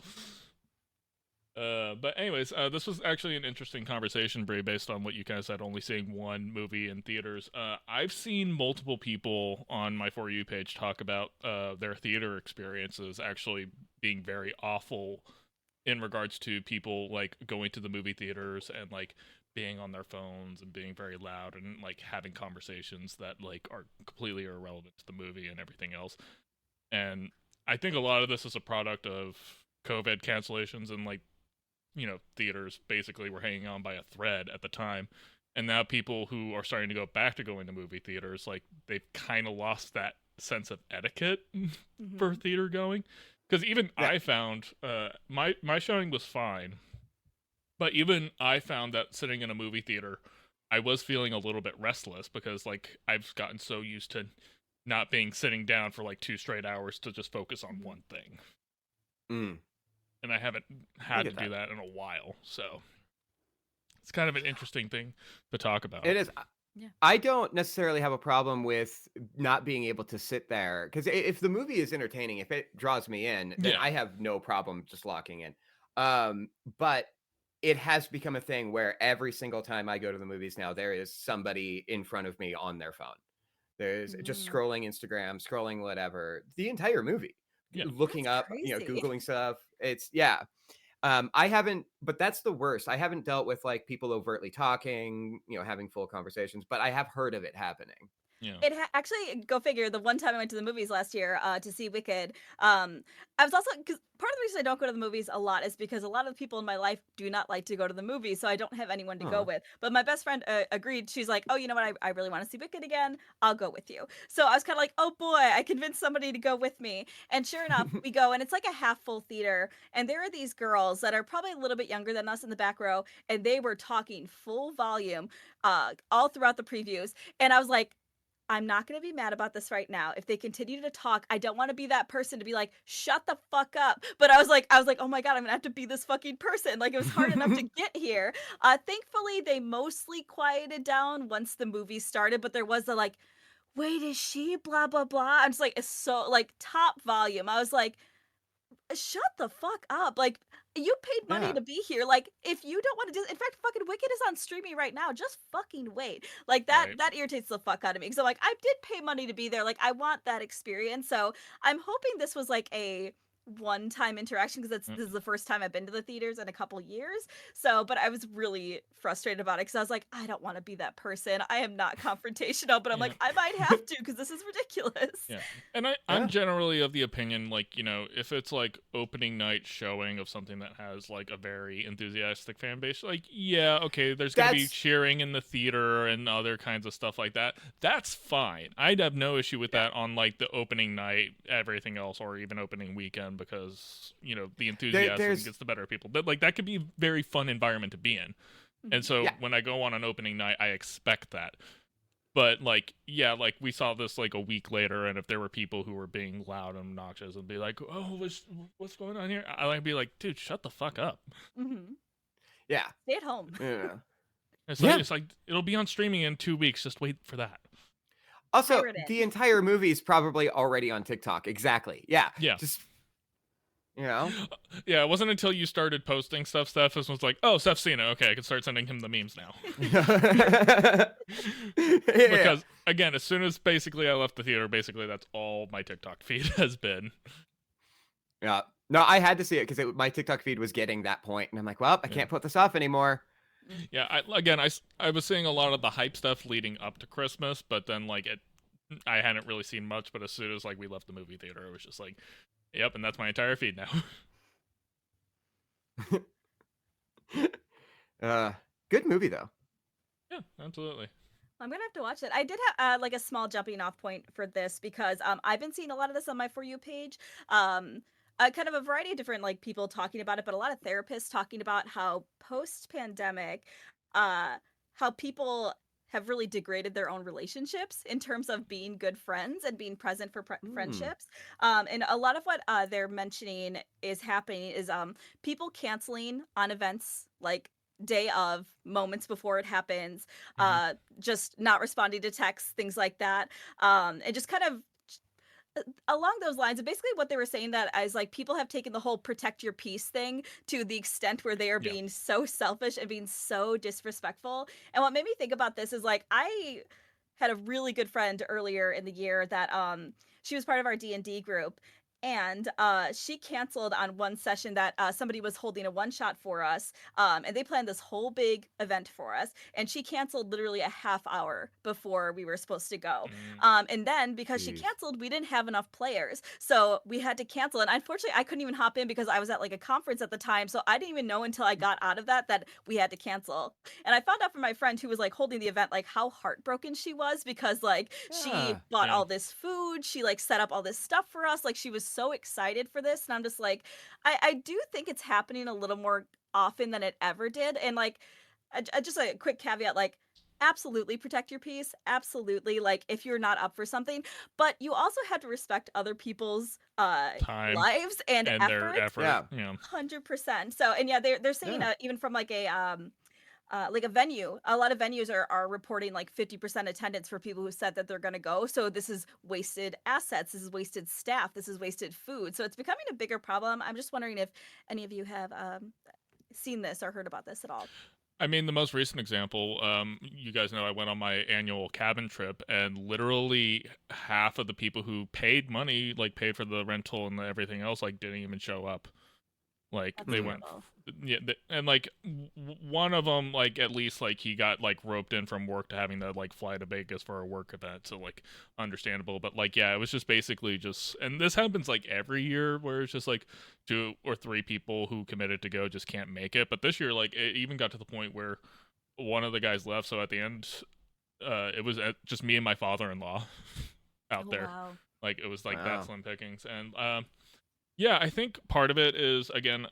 But anyways, this was actually an interesting conversation, Brie, based on what you guys said, only seeing one movie in theaters. I've seen multiple people on my For You page talk about their theater experiences actually being very awful in regards to people like going to the movie theaters and like being on their phones and being very loud and like having conversations that like are completely irrelevant to the movie and everything else. And I think a lot of this is a product of COVID cancellations and like, theaters basically were hanging on by a thread at the time. And now people who are starting to go back to going to movie theaters, like they've kind of lost that sense of etiquette for theater going. Because even I found my showing was fine, but even I found that sitting in a movie theater, I was feeling a little bit restless because like I've gotten so used to not being sitting down for like 2 straight hours to just focus on one thing. And I haven't had to do that in a while, so it's kind of an interesting thing to talk about.
It is.
Yeah.
I don't necessarily have a problem with not being able to sit there because if the movie is entertaining, if it draws me in, then I have no problem just locking in. But it has become a thing where every single time I go to the movies now, there is somebody in front of me on their phone. There's just scrolling Instagram, scrolling whatever, the entire movie, looking up, Googling stuff. It's I haven't, but that's the worst. I haven't dealt with like people overtly talking, having full conversations, but I have heard of it happening.
Yeah.
Actually, go figure. The one time I went to the movies last year to see Wicked, I was also, because part of the reason I don't go to the movies a lot is because a lot of the people in my life do not like to go to the movies, so I don't have anyone to go
Aw.
with. But my best friend agreed. She's like, "Oh, you know what? I really want to see Wicked again. I'll go with you." So I was kind of like, "Oh boy!" I convinced somebody to go with me, and sure enough, we go, and it's like a half full theater, and there are these girls that are probably a little bit younger than us in the back row, and they were talking full volume, all throughout the previews, and I was like, I'm not going to be mad about this right now. If they continue to talk, I don't want to be that person to be like, shut the fuck up. But I was like, oh my God, I'm going to have to be this fucking person. Like, it was hard enough to get here. Thankfully, they mostly quieted down once the movie started, but there was the like, wait, is she blah, blah, blah. I'm just like, it's so like top volume. I was like, shut the fuck up. Like, you paid money
Yeah.
to be here. Like, if you don't want to do, in fact, fucking Wicked is on streaming right now. Just fucking wait. Like
Right.
that irritates the fuck out of me. So like, I did pay money to be there. Like, I want that experience. So I'm hoping this was like a one-time interaction because this is the first time I've been to the theaters in a couple years. So, but I was really frustrated about it because I was like, I don't want to be that person. I am not confrontational, but I'm
Yeah.
like, I might have to because this is ridiculous.
Yeah. And I'm generally of the opinion, like, you know, if it's like opening night showing of something that has like a very enthusiastic fan base, like, yeah, okay, there's going to be
That's-
cheering in the theater and other kinds of stuff like that. That's fine. I'd have no issue with that on like the opening night, everything else, or even opening weekend because, you know, the enthusiasm
there's-
gets the better of people. But like that could be a very fun environment to be in. And so
Yeah.
when I go on an opening night, I expect that. But like, yeah, like we saw this like a week later, and if there were people who were being loud and obnoxious and be like, "Oh, what's going on here?" I'd be like, "Dude, shut the fuck up."
Mm-hmm.
Yeah.
Stay at home.
Yeah.
It's like it'll be on streaming in 2 weeks. Just wait for that.
Also,
Pirate it.
the entire movie is probably already on TikTok. Exactly. Yeah.
Yeah.
Just, you know?
Yeah, it wasn't until you started posting stuff, Steph was like, "Oh, Steph's seen it. Okay, I can start sending him the memes now." Because again, as soon as basically I left the theater, basically that's all my TikTok feed has been.
Yeah. No, I had to see it because my TikTok feed was getting that point, and I'm like, well, I can't put this off anymore.
Yeah, I was seeing a lot of the hype stuff leading up to Christmas, but then like I hadn't really seen much. But as soon as like we left the movie theater, it was just like, yep, and that's my entire feed
now. Good movie though.
Yeah, absolutely.
I'm gonna have to watch it. I did have like a small jumping off point for this because I've been seeing a lot of this on my For You page. Kind of a variety of different like people talking about it, but a lot of therapists talking about how post-pandemic, how people have really degraded their own relationships in terms of being good friends and being present for friendships. And a lot of what they're mentioning is happening is people canceling on events like day of, moments before it happens, just not responding to texts, things like that, and just kind of along those lines. And basically what they were saying that is like people have taken the whole protect your peace thing to the extent where they are being so selfish and being so disrespectful. And what made me think about this is like I had a really good friend earlier in the year that she was part of our D&D group, and she canceled on one session that somebody was holding a one-shot for us, and they planned this whole big event for us, and she canceled literally a half hour before we were supposed to go. And then because she canceled, we didn't have enough players, so we had to cancel. And unfortunately, I couldn't even hop in because I was at like a conference at the time, so I didn't even know until I got out of that we had to cancel. And I found out from my friend who was like holding the event like how heartbroken she was because like she bought all this food, she like set up all this stuff for us, like she was so excited for this. And I'm just like, I do think it's happening a little more often than it ever did. And like just a quick caveat, like absolutely protect your peace, absolutely, like if you're not up for something, but you also have to respect other people's
time
lives and
their effort.
Yeah.
100%. So, and yeah, they're saying even from like a venue, a lot of venues are reporting like 50% attendance for people who said that they're going to go. So this is wasted assets, this is wasted staff, this is wasted food. So it's becoming a bigger problem. I'm just wondering if any of you have seen this or heard about this at all.
I mean, the most recent example, you guys know I went on my annual cabin trip, and literally half of the people who paid money, like paid for the rental and everything else, like didn't even show up. Like
That's
they went,
incredible.
yeah, and like one of them, like at least like he got like roped in from work to having to like fly to Vegas for a work event, so like understandable. But like yeah, it was just basically just, and this happens like every year where it's just like 2 or 3 people who committed to go just can't make it. But this year, like it even got to the point where one of the guys left, so at the end, it was just me and my father-in-law out
Oh,
there.
wow.
Like it was like
Wow.
that slim pickings, and yeah, I think part of it is again,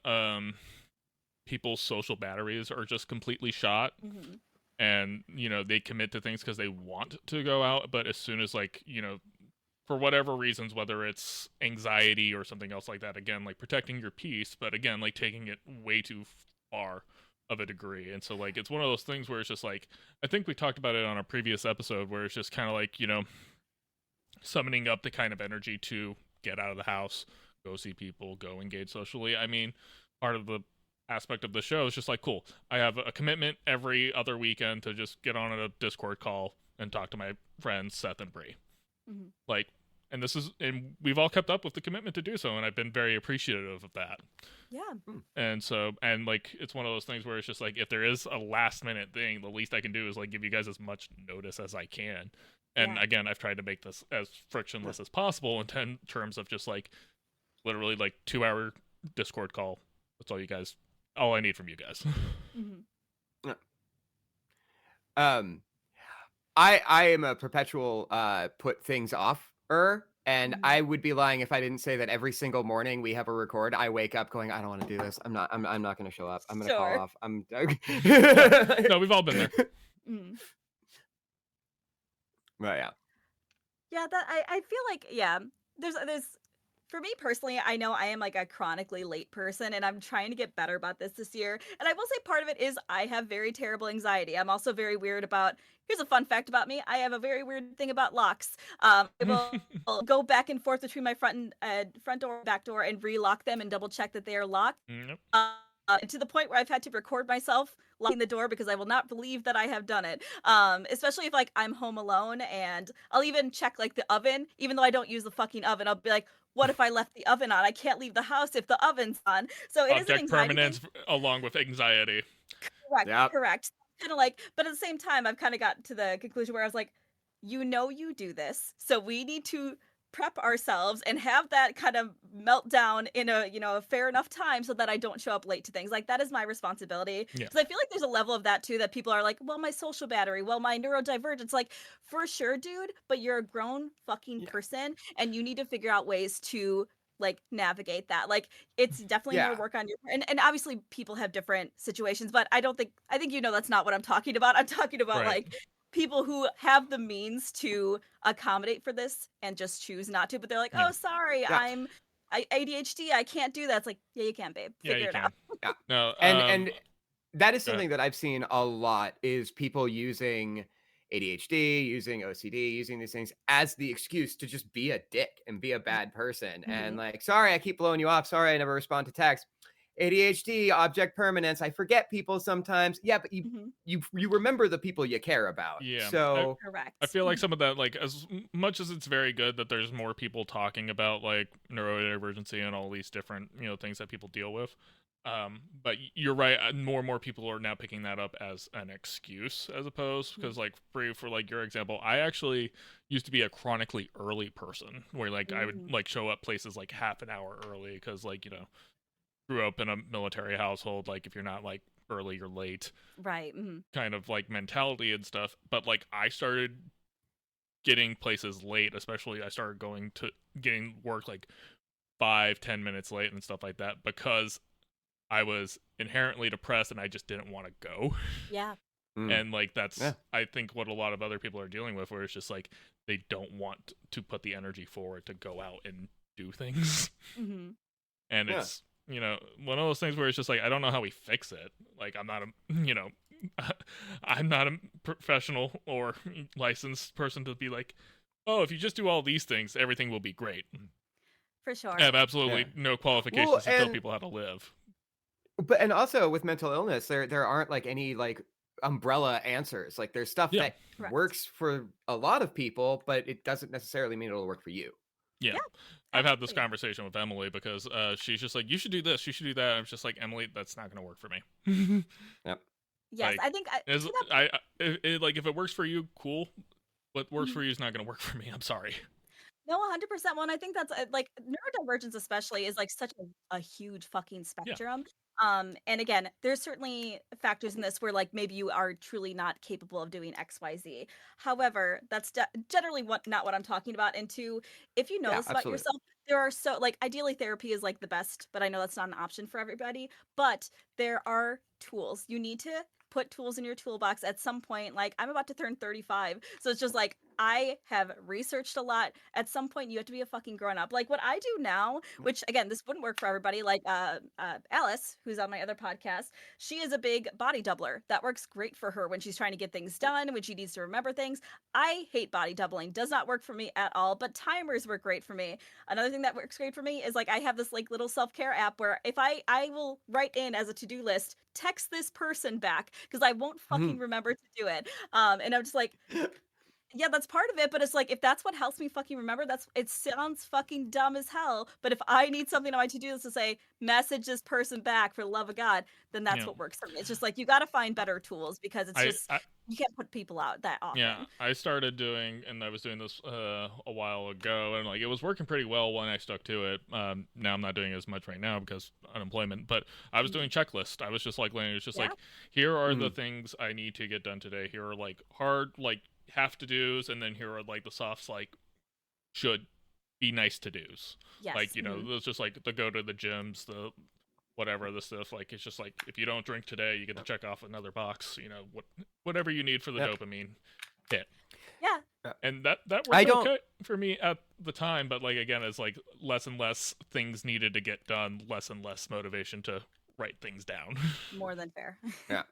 people's social batteries are just completely shot,
Hmm.
and they commit to things because they want to go out, but as soon as like for whatever reasons, whether it's anxiety or something else like that, again like protecting your peace, but again like taking it way too far of a degree. And so like it's one of those things where it's just like, I think we talked about it on a previous episode, where it's just kind of like summoning up the kind of energy to get out of the house, go see people, go engage socially. I mean, part of the aspect of the show is just like, cool, I have a commitment every other weekend to just get on a Discord call and talk to my friends Seth and Brie.
Hmm.
Like, and we've all kept up with the commitment to do so, and I've been very appreciative of that.
Yeah.
And so, and like it's one of those things where it's just like, if there is a last minute thing, the least I can do is like give you guys as much notice as I can. And
Yeah.
again, I've tried to make this as frictionless as possible in terms of just like literally like 2-hour Discord call. That's all I need from you guys.
Hmm.
I am a perpetual put things off and
Mhm.
I would be lying if I didn't say that every single morning we have a record, I wake up going, I don't want to do this. I'm not going to show up. I'm going to call
Sure.
off.
No, we've all been there.
Mm.
Well, yeah.
Yeah, that I feel like, yeah, there's for me personally, I know I am like a chronically late person, and I'm trying to get better about this year. And I will say part of it is I have very terrible anxiety. I'm also very weird about, here's a fun fact about me. I have a very weird thing about locks. I will go back and forth between my front door and back door and relock them and double check that they are locked.
Yep.
To the point where I've had to record myself locking the door because I will not believe that I have done it. Especially if like I'm home alone, and I'll even check like the oven, even though I don't use the fucking oven. I'll be like, what if I left the oven on? I can't leave the house if the oven's on. So it is an
Object
anxiety thing.
permanence along with anxiety.
Correct,
Yep.
correct. Kind of like, but at the same time, I've kind of got to the conclusion where I was like, you do this, so we need to prep ourselves and have that kind of meltdown in a fair enough time so that I don't show up late to things. Like that is my responsibility.
Yeah.
Because I feel like there's a level of that too that people are like, well, my social battery, well, my neurodivergence. Like, for sure, dude, but you're a grown fucking person, and you need to figure out ways to like navigate that. Like it's definitely more work on your and obviously people have different situations, but I think that's not what I'm talking about. I'm talking about
Right.
like people who have the means to accommodate for this and just choose not to, but they're like,
Yeah.
oh, sorry,
Yeah.
I ADHD, I can't do that. It's like, yeah, you can, babe.
Yeah,
Figure
you
it
can.
out.
Yeah.
No,
And that is
go ahead.
something that I've seen a lot, is people using ADHD, using OCD, using these things as the excuse to just be a dick and be a bad person. And like, sorry, I keep blowing you off. Sorry, I never respond to text. ADHD, object permanence. I forget people sometimes. Yeah, but you remember the people you care about.
Yeah.
So
Correct.
I feel like some of that, like as much as it's very good that there's more people talking about like neurodivergency and all these different things that people deal with, but you're right, more and more people are now picking that up as an excuse, as opposed, because like for like your example, I actually used to be a chronically early person where like I would like show up places like half an hour early because like grew up in a military household, like if you're not like early you're late,
Right.
kind of like mentality and stuff. But like I started getting places late, especially I started getting work like 5-10 minutes late and stuff like that because I was inherently depressed and I just didn't want to go.
Yeah.
And like that's I think what a lot of other people are dealing with, where it's just like they don't want to put the energy forward to go out and do things. And it's one of those things where it's just like, I don't know how we fix it. Like I'm not I'm not a professional or licensed person to be like, oh, if you just do all these things, everything will be great.
For sure.
I have absolutely no qualifications to tell people how to live.
But and also with mental illness, there aren't like any like umbrella answers. Like there's stuff that
Correct.
works for a lot of people, but it doesn't necessarily mean it'll work for you.
Yeah.
Yeah,
I've had this
absolutely.
conversation with Emily because she's just like, you should do this, you should do that. I'm just like, Emily, that's not going to work for me.
Yep.
Yes,
Like,
I think
is
to that
like if it works for you, cool. What works
point.
for you is not going to work for me. I'm sorry.
No, 100%. Well, and I think that's like neurodivergence, especially, is like such a huge fucking
Yeah.
spectrum. And again, there's certainly factors in this where like maybe you are truly not capable of doing XYZ. However, that's generally not what I'm talking about. And two, if you know
Yeah,
this about
absolutely.
yourself, there are so like ideally therapy is like the best, but I know that's not an option for everybody. But there are tools. You need to put tools in your toolbox at some point. Like I'm about to turn 35, so it's just like I have researched a lot. At some point, you have to be a fucking grown up. Like what I do now, which again, this wouldn't work for everybody. Like Alice, who's on my other podcast, she is a big body doubler. That works great for her when she's trying to get things done, when she needs to remember things. I hate body doubling; does not work for me at all. But timers work great for me. Another thing that works great for me is like I have this like little self care app where if I will write in as a to do list, text this person back because I won't fucking remember to do it. And I'm just like, yeah, that's part of it, but it's like if that's what helps me fucking remember, it sounds fucking dumb as hell. But if I need something on my to-do list to say, message this person back for the love of God, then that's
Yeah.
what works for me. It's just like you gotta find better tools because it's just
I
you can't put people out that often.
Yeah, I started doing, and I was doing this a while ago, and like it was working pretty well when I stuck to it. Now I'm not doing it as much right now because unemployment, but I was doing checklist. I was just like, it's just like, here are the things I need to get done today. Here are like hard, like have to dos, and then here are like the softs, like should be nice to dos.
Yes.
Like it's just like the go to the gyms, the whatever the stuff. Like it's just like if you don't drink today, you get to check off another box. Whatever you need for the dopamine hit.
Yeah.
And that worked okay for me at the time, but like again, it's like less and less things needed to get done, less and less motivation to write things down.
More than fair.
Yeah.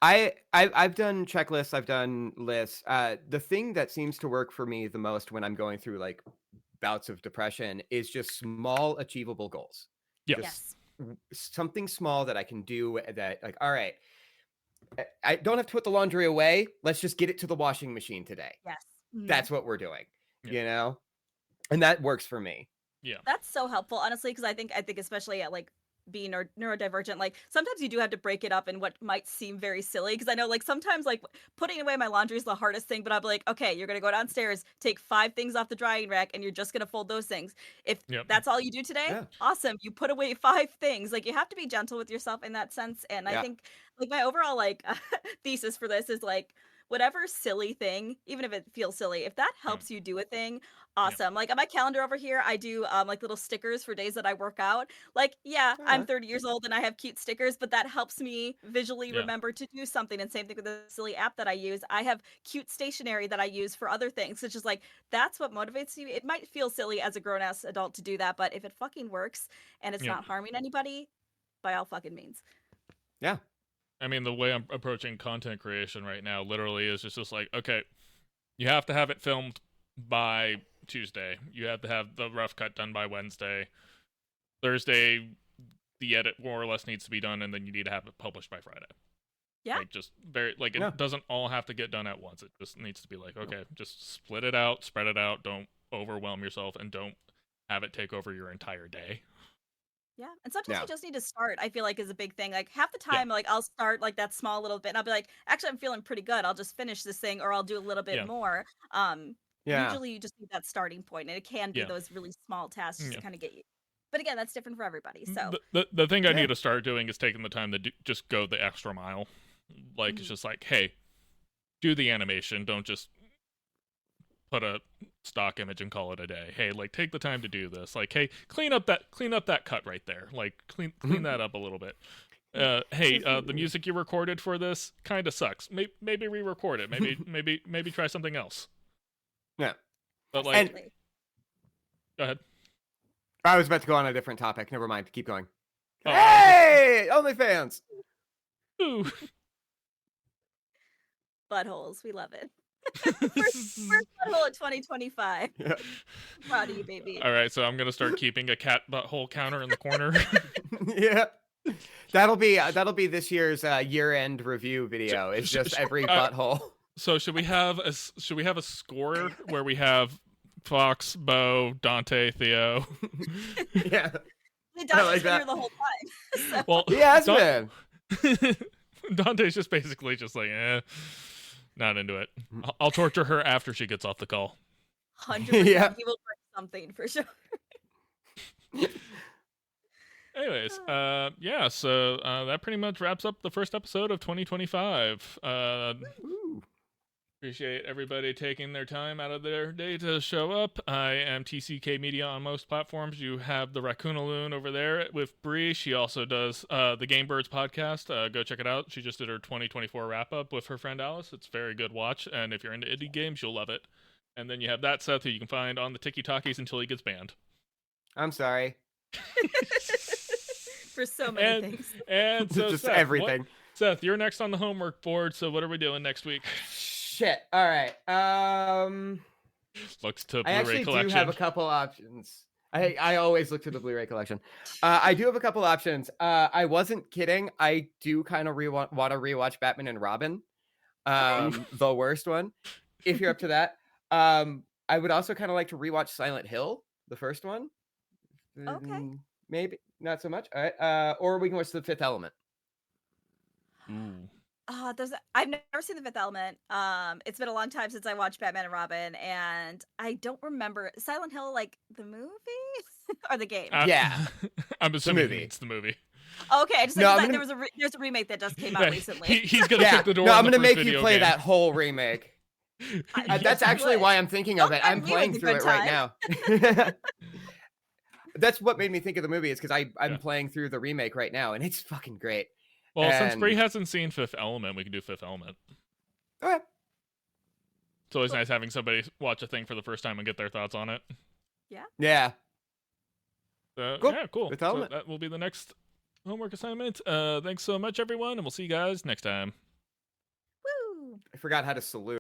I've done checklists, I've done lists. The thing that seems to work for me the most when I'm going through like bouts of depression is just small achievable goals.
Yes.
Something small that I can do that like, all right, I don't have to put the laundry away. Let's just get it to the washing machine today.
Yes.
That's what we're doing, you know? And that works for me.
Yeah.
That's so helpful, honestly, because I think especially at like being neurodivergent, like sometimes you do have to break it up in what might seem very silly. Because I know like sometimes like putting away my laundry is the hardest thing, but I'm like, okay, you're gonna go downstairs, take 5 things off the drying rack, and you're just gonna fold those things. If that's all you do today, awesome. You put away 5 things. Like you have to be gentle with yourself in that sense. And I think like my overall like thesis for this is like whatever silly thing, even if it feels silly, if that helps you do a thing, awesome. Like on my calendar over here, I do like little stickers for days that I work out. Like, I'm 30 years old and I have cute stickers, but that helps me visually remember to do something. And same thing with the silly app that I use. I have cute stationery that I use for other things. It's just like that's what motivates you. It might feel silly as a grown-ass adult to do that, but if it fucking works and it's not harming anybody, by all fucking means.
Yeah.
I mean, the way I'm approaching content creation right now literally is just like, okay, you have to have it filmed by Tuesday. You have to have the rough cut done by Wednesday. Thursday, the edit more or less needs to be done, and then you need to have it published by Friday.
Yeah.
Like, just very, like, it doesn't all have to get done at once. It just needs to be like, okay, just split it out, spread it out, don't overwhelm yourself, and don't have it take over your entire day.
Yeah. And sometimes you just need to start, I feel like is a big thing. Like half the time, like I'll start like that small little bit and I'll be like, actually, I'm feeling pretty good. I'll just finish this thing or I'll do a little bit more. Usually you just need that starting point and it can be those really small tasks to kind of get you. But again, that's different for everybody. So
the thing I need to start doing is taking the time to just go the extra mile. Like, it's just like, hey, do the animation. Don't just put a stock image and call it a day. Hey, like take the time to do this. Like, hey, clean up that cut right there. Like clean that up a little bit. Hey, the music you recorded for this kind of sucks. Maybe re-record it. Maybe try something else.
Yeah.
But like, go ahead.
I was about to go on a different topic. Never mind. Keep going.
Oh.
Hey, OnlyFans.
Ooh.
Buttholes. We love it. first butthole of 2025. Yeah. Proud of you, baby.
All right, so I'm gonna start keeping a cat butthole counter in the corner.
Yeah, that'll be this year's year-end review video. It's just every butthole.
So should we have a score where we have Fox, Bo, Dante, Theo.
Yeah.
Hey,
I
Dante's
like
been
that.
here the whole time. So.
Well,
He has been.
Dante's just basically just like, not into it. I'll torture her after she gets off the call.
100%.
Yeah.
He will bring something for sure.
Anyways, so that pretty much wraps up the first episode of 2025.
Ooh.
Appreciate everybody taking their time out of their day to show up. I am TCK Media on most platforms. You have the Raccoonaloon over there with Brie. She also does the Game Birds podcast. Go check it out. She just did her 2024 wrap-up with her friend Alice. It's a very good watch, and if you're into indie games, you'll love it. And then you have that Seth, who you can find on the Tiki Talkies until he gets banned.
I'm sorry.
For so many things.
And so
Just
Seth,
everything.
Seth, you're next on the homework board, so what are we doing next week?
Shit. All right.
Looks to
I
Blu-ray
actually
collection.
do have a couple options. I always look to the Blu-ray collection. I do have a couple options. I wasn't kidding. I do kind of want to rewatch Batman and Robin, the worst one. If you're up to that, I would also kind of like to rewatch Silent Hill, the first one.
Okay.
Maybe not so much. All right. Or we can watch The Fifth Element.
Ooh.
I've never seen The Fifth Element. It's been a long time since I watched Batman and Robin, and I don't remember Silent Hill, like the movie or the game.
Yeah.
I'm assuming
movie.
it's the movie.
Okay, I just
No,
like, there's a remake that just came out recently.
He's gonna
Yeah.
kick the door.
No,
on
I'm
the
gonna
first
make you
video
play
game.
that whole remake. That's actually why I'm thinking of it. I'm playing through it right now. That's what made me think of the movie, is because I'm playing through the remake right now, and it's fucking great.
Well, since Brie hasn't seen Fifth Element, we can do Fifth Element.
Okay.
It's always nice having somebody watch a thing for the first time and get their thoughts on it.
Yeah. Cool.
Yeah, cool.
Fifth
So
Element.
that will be the next homework assignment. Thanks so much, everyone, and we'll see you guys next time.
Woo!
I forgot how to salute.